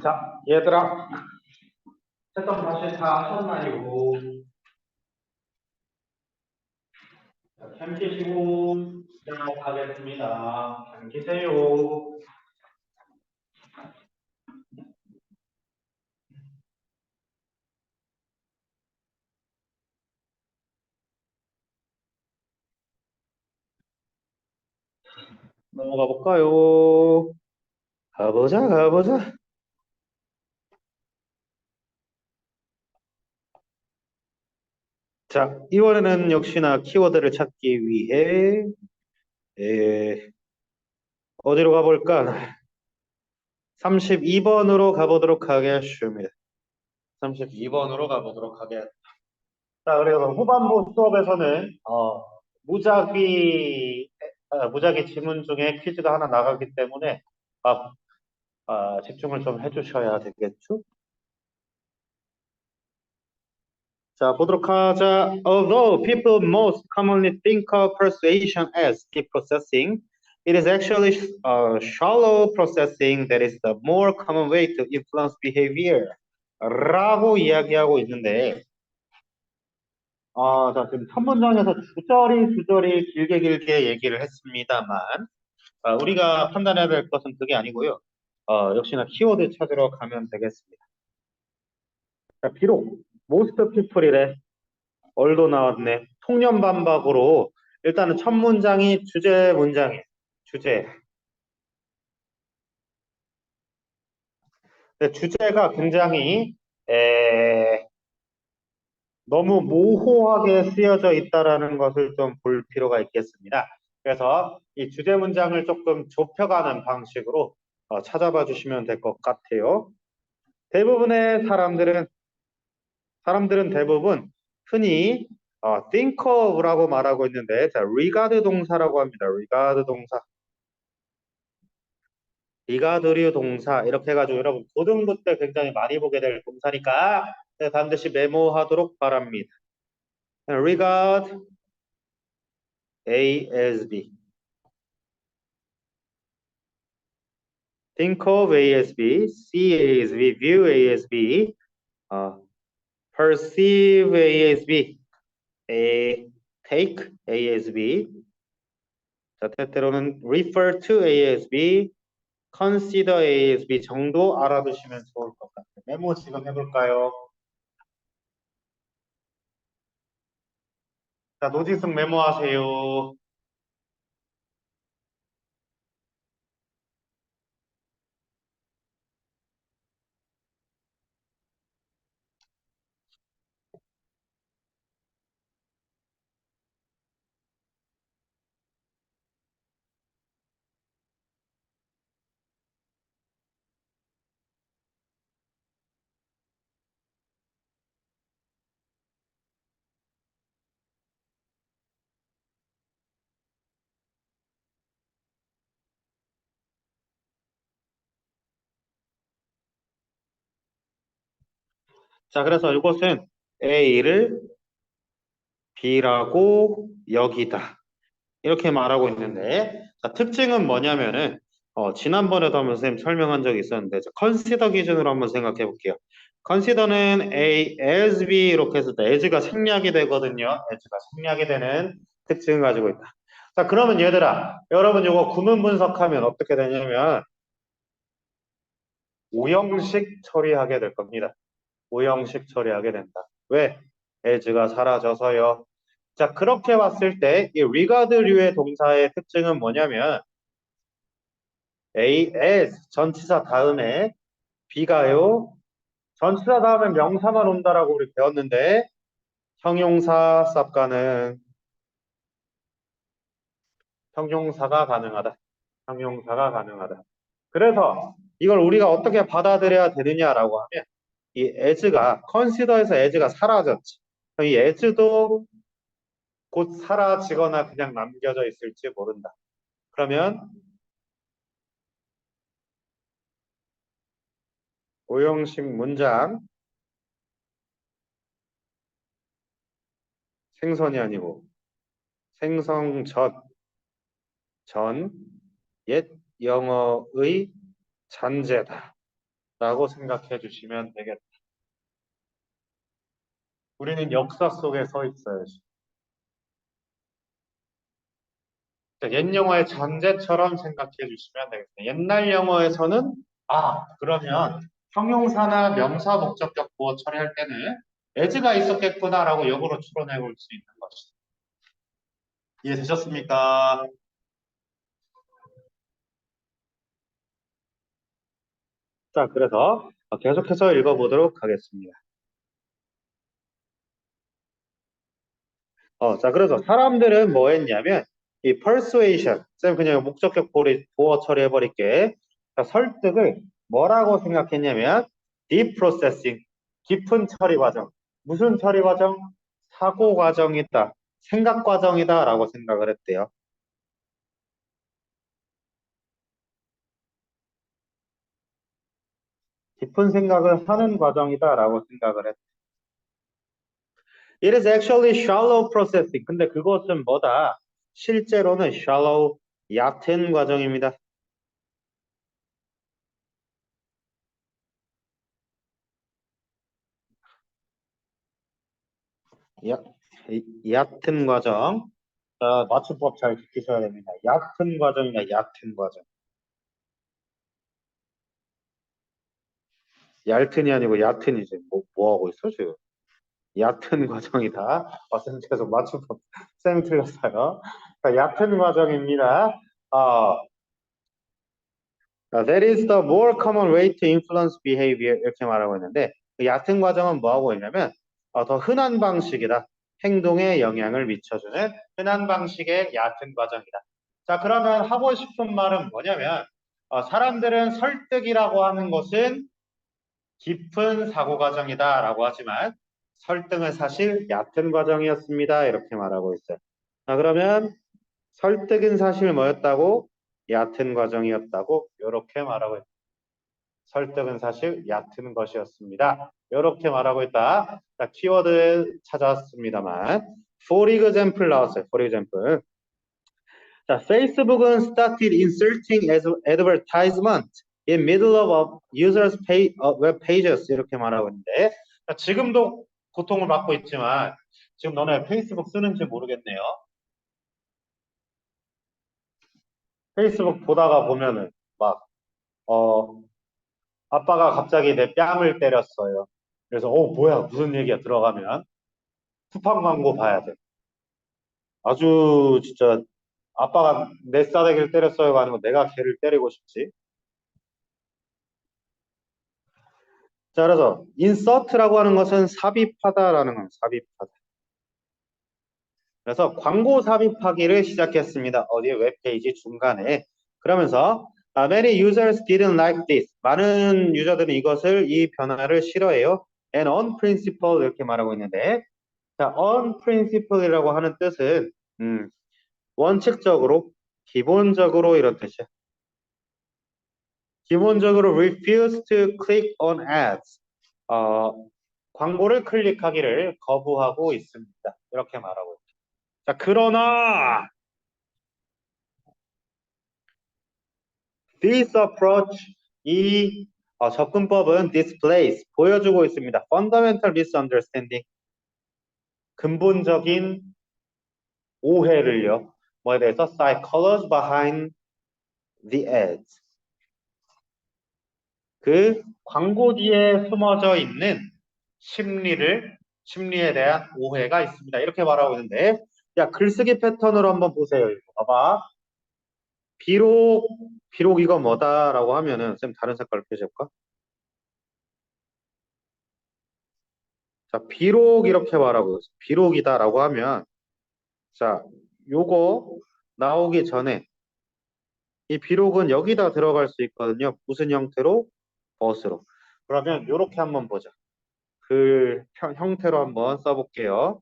S1: 자, 얘들아, 채점 다시 다 하셨나요? 자, 캠키시고 시작하겠습니다. 캠키세요. 넘어가 볼까요? 가보자, 가보자. 자, 이번에는 역시나 키워드를 찾기 위해 어디로 가볼까? 32번으로 가보도록 하겠습니다. 32번으로 가보도록 하겠습니다. 자, 그래서 후반부 수업에서는 무작위 지문 중에 퀴즈가 하나 나가기 때문에 아, 집중을 좀 해주셔야 되겠죠? 자, 보도록 하자. Although people most commonly think of persuasion as deep processing, it is actually shallow processing that is the more common way to influence behavior. 라고 이야기하고 있는데, 자, 지금 첫 문장에서 주저리 길게 길게 얘기를 했습니다만, 우리가 판단해야 될 것은 그게 아니고요. 역시나 키워드 찾으러 가면 되겠습니다. 자, 비록 most people이래. 얼도 나왔네. 통념반박으로 일단은 첫 문장이 주제 문장이에요. 주제. 근데 주제가 굉장히 너무 모호하게 쓰여져 있다라는 것을 좀 볼 필요가 있겠습니다. 그래서 이 주제 문장을 조금 좁혀가는 방식으로 찾아봐 주시면 될 것 같아요. 대부분의 사람들은 대부분 흔히 think of라고 말하고 있는데, 자, regard 동사라고 합니다. regard 동사. regard류 동사 이렇게 해가지고 여러분 고등부 때 굉장히 많이 보게 될 동사니까 반드시 메모하도록 바랍니다. regard A as B, think of A as B, see A as B, view A as B, perceive A as B, take A as B, 자, 때때로는 refer to A as B, consider A as B 정도 알아두시면 좋을 것 같아요. 메모 지금 해볼까요? 자, 노지승 메모하세요. 자, 그래서 이것은 A를 B라고 여기다. 이렇게 말하고 있는데, 자, 특징은 뭐냐면은, 지난번에도 한번 선생님 설명한 적이 있었는데, 컨시더 기준으로 한번 생각해 볼게요. 컨시더는 A as B 이렇게 해서 as가 생략이 되거든요. as가 생략이 되는 특징을 가지고 있다. 자, 그러면 얘들아, 여러분 이거 구문 분석하면 어떻게 되냐면, 오형식 처리하게 될 겁니다. 오형식 처리하게 된다. 왜? as가 사라져서요. 자, 그렇게 봤을 때, 이 regard류의 동사의 특징은 뭐냐면, as 전치사 다음에 B가요. 전치사 다음에 명사만 온다라고 우리 배웠는데 형용사 쌉가는 형용사가 가능하다. 형용사가 가능하다. 그래서 이걸 우리가 어떻게 받아들여야 되느냐라고 하면 이 as가 consider에서 as가 사라졌지. 이 as도 곧 사라지거나 그냥 남겨져 있을지 모른다. 그러면 오형식 문장 생선이 아니고 생성 전 옛 영어의 잔재다 라고 생각해 주시면 되겠다. 우리는 역사 속에 서 있어요. 옛 영어의 잔재처럼 생각해 주시면 되겠다. 옛날 영어에서는 그러면 형용사나 명사 목적격 보어 처리할 때는 as가 있었겠구나라고 역으로 추론해 볼 수 있는 것이다. 이해되셨습니까? 자, 그래서 계속해서 읽어보도록 하겠습니다. 자, 그래서 사람들은 뭐 했냐면, 이 persuasion, 쌤 그냥 목적격 보어 처리해버릴게. 자, 설득을 뭐라고 생각했냐면, deep processing, 깊은 처리 과정. 무슨 처리 과정? 사고 과정이다. 생각 과정이다. 라고 생각을 했대요. 깊은 생각을 하는 과정이다. 라고 생각을 했대요. It is actually shallow processing. 근데 그것은 뭐다? 실제로는 shallow, 얕은 과정입니다. 야, 얕은 과정. 맞춤법 잘 지키셔야 됩니다. 얕은 과정이나 얕은 과정. 얇튼이 아니고 얕은이지. 뭐 하고 있어, 지금? 얕은 과정이다. 쌤 계속 맞춤법. 쌤이 틀렸어요. 자, 얕은 과정입니다. 어, that is the more common way to influence behavior. 이렇게 말하고 있는데, 그 얕은 과정은 뭐 하고 있냐면, 더 흔한 방식이다. 행동에 영향을 미쳐주는 흔한 방식의 얕은 과정이다. 자, 그러면 하고 싶은 말은 뭐냐면, 사람들은 설득이라고 하는 것은 깊은 사고 과정이다라고 하지만 설득은 사실 얕은 과정이었습니다. 이렇게 말하고 있어요. 자, 그러면 설득은 사실 뭐였다고? 얕은 과정이었다고 이렇게 말하고 있다. 설득은 사실 얕은 것이었습니다. 이렇게 말하고 있다. 자, 키워드 찾았습니다만 for example 나왔어요. for example. 자, Facebook은 started inserting advertisement in middle of users' web pages 이렇게 말하고 있는데 자, 지금도 고통을 받고 있지만 지금 너네 페이스북 쓰는지 모르겠네요. 페이스북 보다가 보면은 막 아빠가 갑자기 내 뺨을 때렸어요. 그래서 뭐야 무슨 얘기야 들어가면 쿠팡 광고 봐야 돼. 아주 진짜 아빠가 내 싸대기를 때렸어요가 아니고 내가 걔를 때리고 싶지. 자, 그래서 insert라고 하는 것은 삽입하다라는 건 삽입하다. 그래서 광고 삽입하기를 시작했습니다. 어디에 웹페이지 중간에. 그러면서 many users didn't like this. 많은 유저들은 이 변화를 싫어해요. And on principle 이렇게 말하고 있는데 자, on principle이라고 하는 뜻은 원칙적으로, 기본적으로 이런 뜻이야. 기본적으로 refuse to click on ads. 광고를 클릭하기를 거부하고 있습니다. 이렇게 말하고 있죠. 자, 그러나 this approach 이 접근법은 displays 보여주고 있습니다. fundamental misunderstanding 근본적인 오해를요. 뭐에 대해서 psychology behind the ads 그 광고 뒤에 숨어져 있는 심리에 대한 오해가 있습니다. 이렇게 말하고 있는데, 야, 글쓰기 패턴으로 한번 보세요. 이거 봐봐. 비록 이거 뭐다라고 하면은, 쌤 다른 색깔로 표시해볼까? 자, 비록 이렇게 말하고, 있어. 비록이다라고 하면, 자, 요거 나오기 전에, 이 비록은 여기다 들어갈 수 있거든요. 무슨 형태로? 벗으로. 그러면 요렇게 한번 보자. 그 형태로 한번 써볼게요.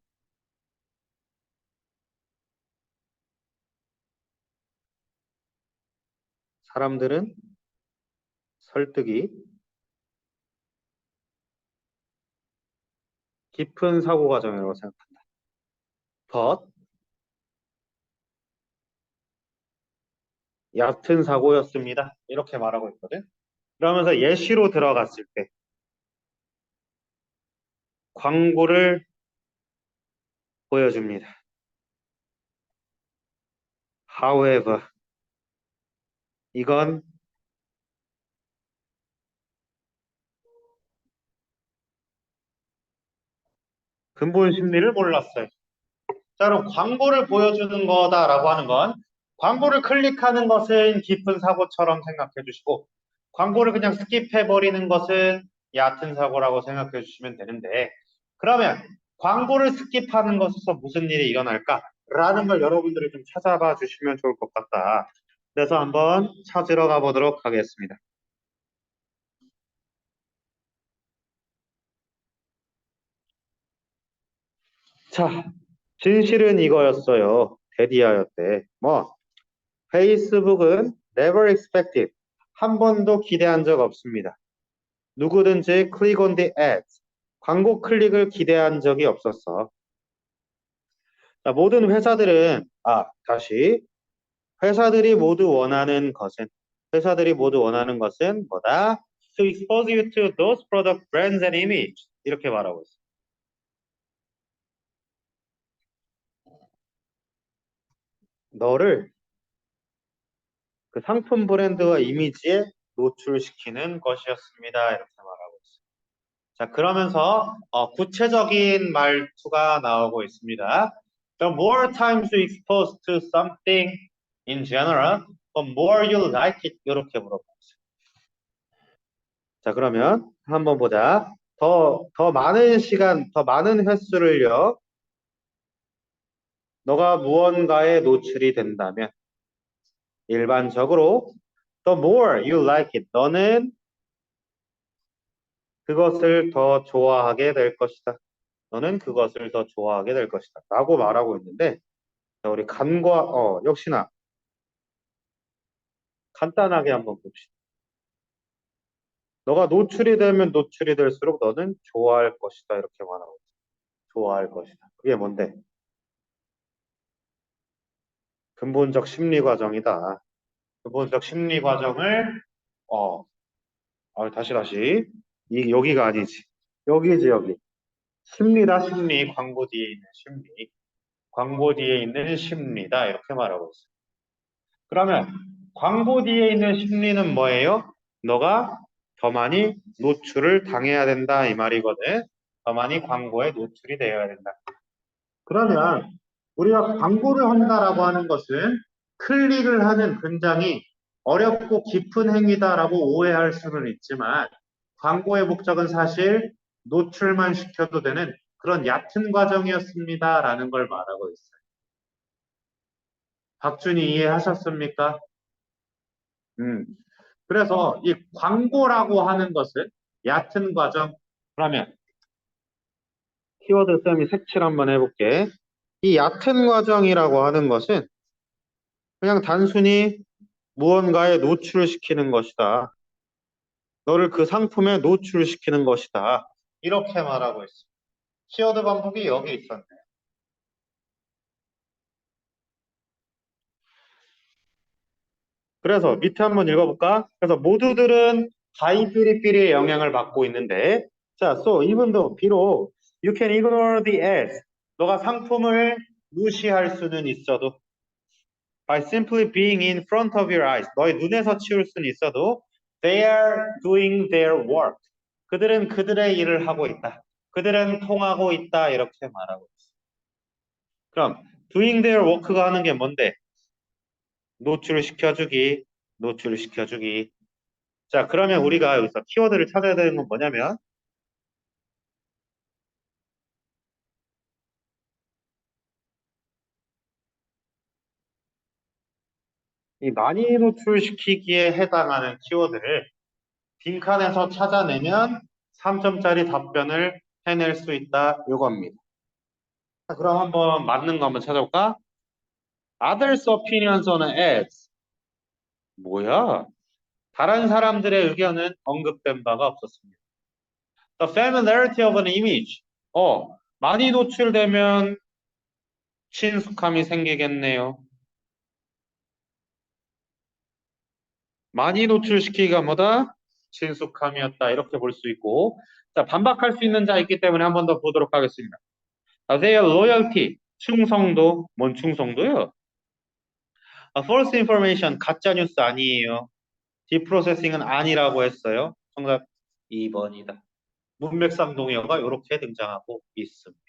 S1: 사람들은 설득이 깊은 사고 과정이라고 생각한다. but 얕은 사고였습니다. 이렇게 말하고 있거든. 그러면서 예시로 들어갔을 때 광고를 보여줍니다. However, 이건 근본 심리를 몰랐어요. 자, 그럼 광고를 보여주는 거다라고 하는 건 광고를 클릭하는 것은 깊은 사고처럼 생각해 주시고 광고를 그냥 스킵해 버리는 것은 얕은 사고라고 생각해 주시면 되는데 그러면 광고를 스킵하는 것에서 무슨 일이 일어날까? 라는 걸 여러분들이 좀 찾아봐 주시면 좋을 것 같다. 그래서 한번 찾으러 가보도록 하겠습니다. 자, 진실은 이거였어요. 데디아였대. 뭐 페이스북은 never expected. 한 번도 기대한 적 없습니다. 누구든지 click on the ads. 광고 클릭을 기대한 적이 없었어. 자, 모든 회사들은, 다시. 회사들이 모두 원하는 것은 뭐다? To expose you to those product brands and image. 이렇게 말하고 있어. 너를 그 상품 브랜드와 이미지에 노출시키는 것이었습니다. 이렇게 말하고 있어. 자, 그러면서 구체적인 말투가 나오고 있습니다. The more times you expose to something in general, the more you like it. 이렇게 물어봤어요. 자, 그러면 한번 보자. 더 많은 시간, 더 많은 횟수를요. 너가 무언가에 노출이 된다면 일반적으로 the more you like it. 너는 그것을 더 좋아하게 될 것이다. 너는 그것을 더 좋아하게 될 것이다. 라고 말하고 있는데 자, 우리 역시나 간단하게 한번 봅시다. 너가 노출이 되면 노출이 될수록 너는 좋아할 것이다. 이렇게 말하고 있어. 좋아할 것이다. 그게 뭔데? 근본적 심리 과정이다. 근본적 심리 과정을 어, 다시. 여기가 아니지. 여기지, 여기. 심리다, 심리. 광고 뒤에 있는 심리. 광고 뒤에 있는 심리다. 이렇게 말하고 있어. 그러면 광고 뒤에 있는 심리는 뭐예요? 너가 더 많이 노출을 당해야 된다 이 말이거든. 더 많이 광고에 노출이 되어야 된다. 그러면 우리가 광고를 한다라고 하는 것은 클릭을 하는 굉장히 어렵고 깊은 행위다라고 오해할 수는 있지만 광고의 목적은 사실 노출만 시켜도 되는 그런 얕은 과정이었습니다라는 걸 말하고 있어요. 박준희 이해하셨습니까? 음. 그래서 이 광고라고 하는 것은 얕은 과정. 그러면 키워드 쌤이 색칠 한번 해볼게. 이 얕은 과정이라고 하는 것은 그냥 단순히 무언가에 노출시키는 것이다. 너를 그 상품에 노출시키는 것이다. 이렇게 말하고 있어. 키워드 반복이 여기 있었네. 그래서 밑에 한번 읽어볼까? 그래서 모두들은 가이삐리삐리의 영향을 받고 있는데, 자, so even though 비록 you can ignore the ads, 너가 상품을 무시할 수는 있어도 by simply being in front of your eyes, 너의 눈에서 치울 수는 있어도 they are doing their work. 그들은 그들의 일을 하고 있다. 그들은 통하고 있다. 이렇게 말하고 있어. 그럼 doing their work가 하는 게 뭔데? 노출시켜주기, 노출시켜주기. 자, 그러면 우리가 여기서 키워드를 찾아야 되는 건 뭐냐면 이 많이 노출시키기에 해당하는 키워드를 빈칸에서 찾아내면 3점짜리 답변을 해낼 수 있다. 요겁니다. 자, 그럼 한번 맞는 거 한번 찾아볼까? Others' opinions on ads. 뭐야? 다른 사람들의 의견은 언급된 바가 없었습니다. The familiarity of an image. 많이 노출되면 친숙함이 생기겠네요. 많이 노출시키기가 뭐다? 친숙함이었다. 이렇게 볼 수 있고. 자, 반박할 수 있는 자 있기 때문에 한 번 더 보도록 하겠습니다. Their loyalty. 충성도. 뭔 충성도요? False information. 가짜 뉴스 아니에요. 디프로세싱은 아니라고 했어요. 정답 2번이다. 문맥상 동의어가 이렇게 등장하고 있습니다.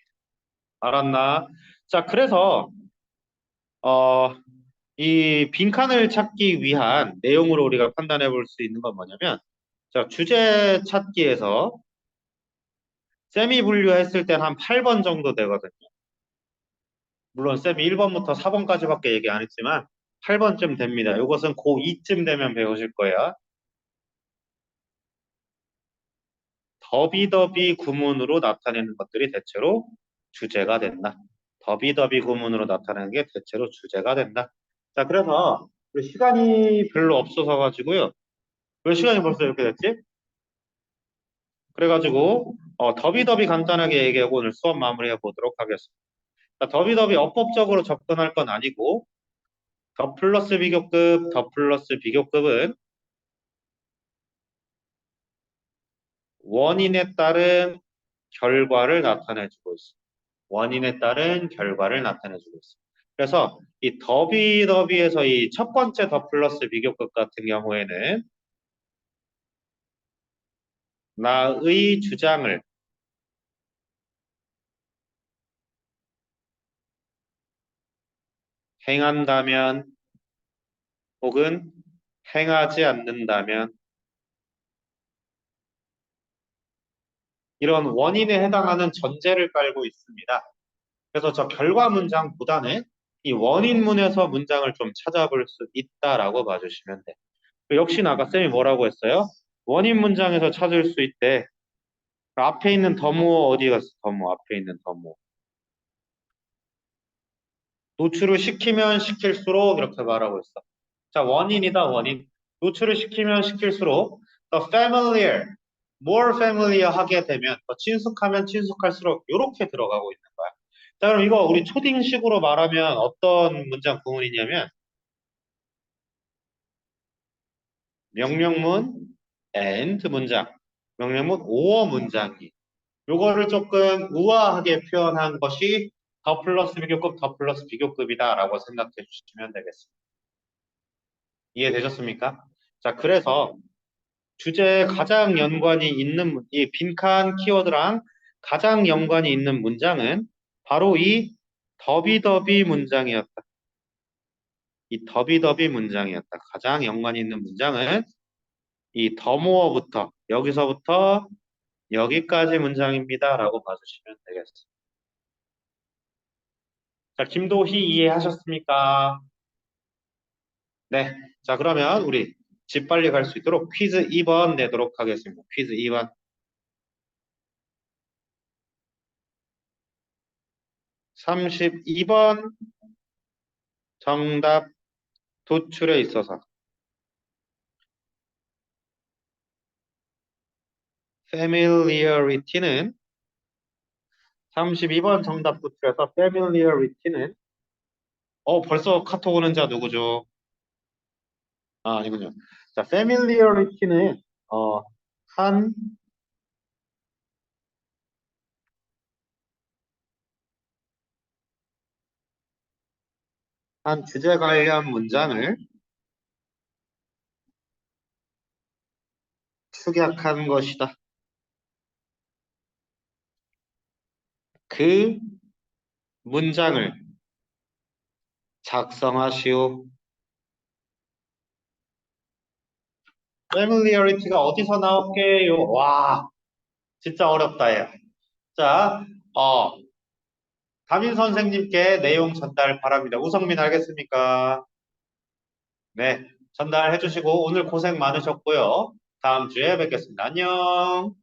S1: 알았나? 자, 그래서 어, 이 빈칸을 찾기 위한 내용으로 우리가 판단해 볼 수 있는 건 뭐냐면, 자, 주제 찾기에서 쌤이 분류했을 땐 한 8번 정도 되거든요. 물론 쌤이 1번부터 4번까지밖에 얘기 안 했지만 8번쯤 됩니다. 이것은 고2쯤 되면 배우실 거야. 더비더비 구문으로 나타내는 것들이 대체로 주제가 된다. 더비더비 구문으로 나타내는 게 대체로 주제가 된다. 자, 그래서 우리 시간이 별로 없어서 가지고요. 왜 시간이 벌써 이렇게 됐지? 그래가지고 더비더비 간단하게 얘기하고 오늘 수업 마무리해 보도록 하겠습니다. 자, 더비더비 어법적으로 접근할 건 아니고 더 플러스 비교급, 더 플러스 비교급은 원인에 따른 결과를 나타내주고 있습니다. 원인에 따른 결과를 나타내주고 있습니다. 그래서 이 더비더비에서 이 첫 번째 더 플러스 비교급 같은 경우에는 나의 주장을 행한다면 혹은 행하지 않는다면 이런 원인에 해당하는 전제를 깔고 있습니다. 그래서 저 결과 문장보다는 이 원인문에서 문장을 좀 찾아볼 수 있다라고 봐주시면 돼. 역시나 아까 쌤이 뭐라고 했어요? 원인 문장에서 찾을 수 있대. 앞에 있는 더모어 어디 갔어? 더모 앞에 있는 더모. 노출을 시키면 시킬수록 이렇게 말하고 있어. 자, 원인이다, 원인. 노출을 시키면 시킬수록 the familiar, more familiar 하게 되면 더 친숙하면 친숙할수록 이렇게 들어가고 있는 거야. 자, 그럼 이거 우리 초딩식으로 말하면 어떤 문장 구문이냐면 명령문 and 문장, 명령문 or 문장이 요거를 조금 우아하게 표현한 것이 더 플러스 비교급, 더 플러스 비교급이다라고 생각해 주시면 되겠습니다. 이해되셨습니까? 자, 그래서 주제에 가장 연관이 있는 이 빈칸 키워드랑 가장 연관이 있는 문장은 바로 이 더비더비 문장이었다. 이 더비더비 문장이었다. 가장 연관이 있는 문장은 이 더모어부터 여기서부터 여기까지 문장입니다라고 봐주시면 되겠습니다. 자, 김도희 이해하셨습니까? 네. 자, 그러면 우리 집 빨리 갈 수 있도록 퀴즈 2번 내도록 하겠습니다. 퀴즈 2번. 32번 정답 도출에 있어서 familiarity는 32번 정답 구출해서 familiarity는 벌써 카톡 오는 자 누구죠? 아, 아니군요. 자, familiarity는 한, 한 주제 관련 문장을 축약한 것이다. 그 문장을 작성하시오. familiarity가 어디서 나올게요? 와, 진짜 어렵다, 야. 자, 담임 선생님께 내용 전달 바랍니다. 우성민 알겠습니까? 네, 전달해 주시고 오늘 고생 많으셨고요. 다음 주에 뵙겠습니다. 안녕.